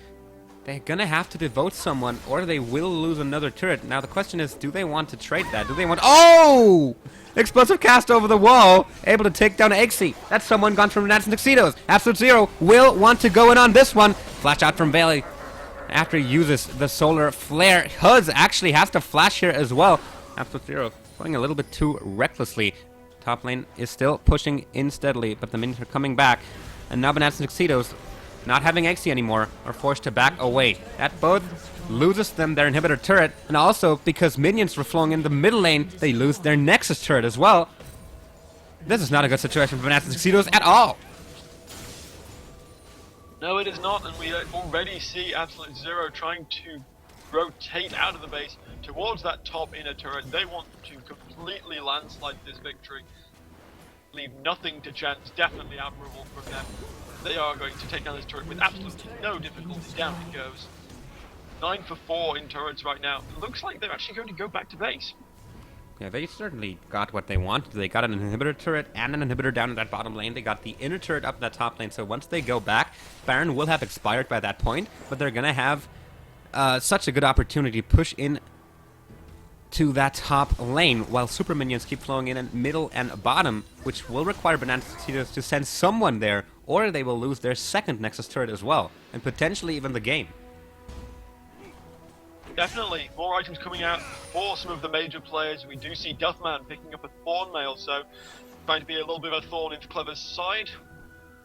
They're going to have to devote someone, or they will lose another turret. Now the question is, do they want to trade that? Do they want... Oh! Explosive cast over the wall, able to take down Eggsy. That's someone gone from Bananas and Tuxedos. AbsoluteZero will want to go in on this one. Flash out from Bailey. After he uses the solar flare, Huz actually has to flash here as well. AbsoluteZero going a little bit too recklessly. Top lane is still pushing in steadily, but the minions are coming back. And now Bananas and Tuxedos, not having Eggsy anymore, are forced to back away. That both loses them their inhibitor turret, and also because minions were flowing in the middle lane, they lose their Nexus turret as well. This is not a good situation for Bananas and Tuxedos at all. No, it is not, and we already see AbsoluteZero trying to rotate out of the base towards that top inner turret. They want to completely landslide this victory, leave nothing to chance. Definitely admirable from them. They are going to take down this turret with absolutely no difficulty. Down it goes. 9 for 4 in turrets right now. It looks like they're actually going to go back to base. Yeah, they certainly got what they wanted. They got an inhibitor turret and an inhibitor down in that bottom lane. They got the inner turret up in that top lane. So once they go back, Baron will have expired by that point, but they're going to have such a good opportunity to push in to that top lane while super minions keep flowing in middle and bottom, which will require Bananas and Tuxedos to send someone there, or they will lose their second Nexus turret as well, and potentially even the game. Definitely, more items coming out for some of the major players. We do see Duffman picking up a Thorn Mail, so trying to be a little bit of a thorn into Clever's side.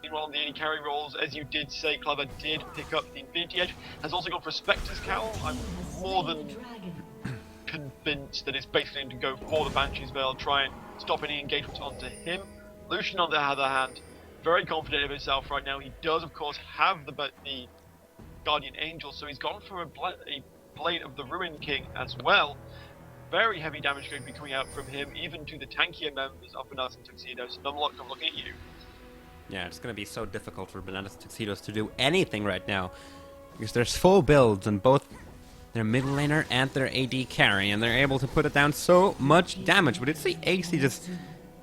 Meanwhile, on the AD carry rolls, as you did say, Clever did pick up the Infinity Edge. Has also gone for a Spectre's Cowl. I'm more than convinced that it's basically going to go for the Banshee's Veil, try and stop any engagements onto him. Lucian, on the other hand, very confident of himself right now. He does, of course, have the Guardian Angel, so he's gone for a Blade of the Ruin King as well. Very heavy damage going to be coming out from him, even to the tankier members of Bananas and Tuxedos. Numlock, I'm looking at you. Yeah, it's going to be so difficult for Bananas and Tuxedos to do anything right now, because there's full builds on both their middle laner and their AD carry, and they're able to put it down so much damage. But it's the AC just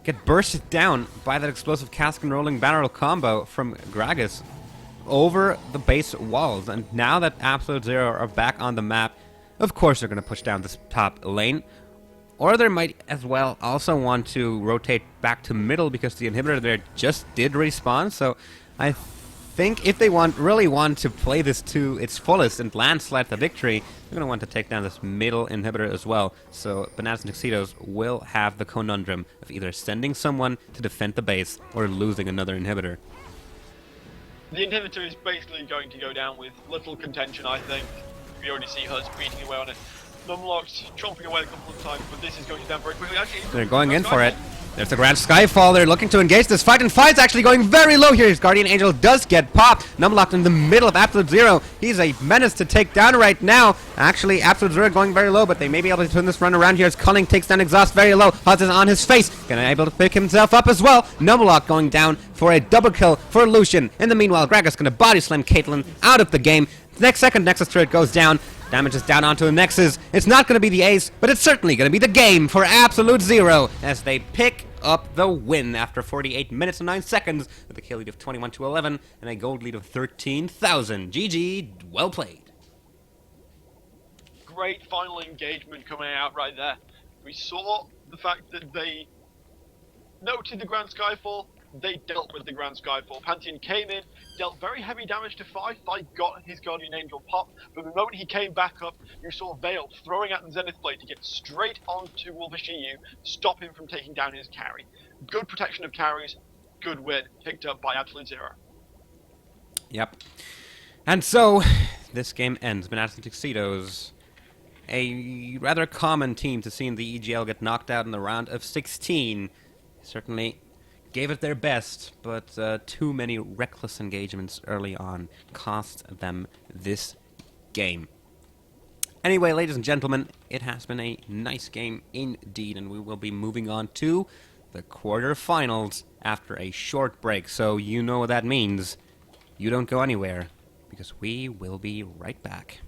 get bursted down by that explosive cask and rolling barrel combo from Gragas over the base walls. And now that AbsoluteZero are back on the map, of course they're going to push down this top lane. Or they might as well also want to rotate back to middle, because the inhibitor there just did respawn. So I think if they really want to play this to its fullest and landslide the victory, they're going to want to take down this middle inhibitor as well. So Bananas and Tuxedos will have the conundrum of either sending someone to defend the base or losing another inhibitor. The inhibitor is basically going to go down with little contention, I think. We already see Huz beating away on it. Numlocked, chomping away a couple of times, but this is going down very quickly. Actually, they're going in for it. There's the Grand Skyfall. They're looking to engage this fight, and Fight's actually going very low here. His Guardian Angel does get popped. Numlocked in the middle of AbsoluteZero. He's a menace to take down right now. Actually, AbsoluteZero going very low, but they may be able to turn this run around here as Culling takes down Exhaust very low. Huz is on his face. Gonna able to pick himself up as well. Numlock going down for a double kill for Lucian. In the meanwhile, Gragas gonna body slam Caitlyn out of the game. Next second Nexus turret goes down. Damage is down onto the Nexus. It's not going to be the ace, but it's certainly going to be the game for AbsoluteZero as they pick up the win after 48 minutes and 9 seconds with a kill lead of 21-11 and a gold lead of 13,000. GG, well played. Great final engagement coming out right there. We saw the fact that they noted the Grand Skyfall. They dealt with the Grand Skyfall. Pantheon came in, dealt very heavy damage to Fi. Fi got his Guardian Angel pop, but the moment he came back up, you saw Veil throwing out the Zenith Blade to get straight onto Wolfishiyu, stop him from taking down his carry. Good protection of carries, good win, picked up by AbsoluteZero. Yep. And so, this game ends. Bananas and Tuxedos, a rather common team to see in the EGL, get knocked out in the round of 16. Certainly gave it their best, but too many reckless engagements early on cost them this game. Anyway, ladies and gentlemen, it has been a nice game indeed, and we will be moving on to the quarterfinals after a short break. So you know what that means. You don't go anywhere, because we will be right back.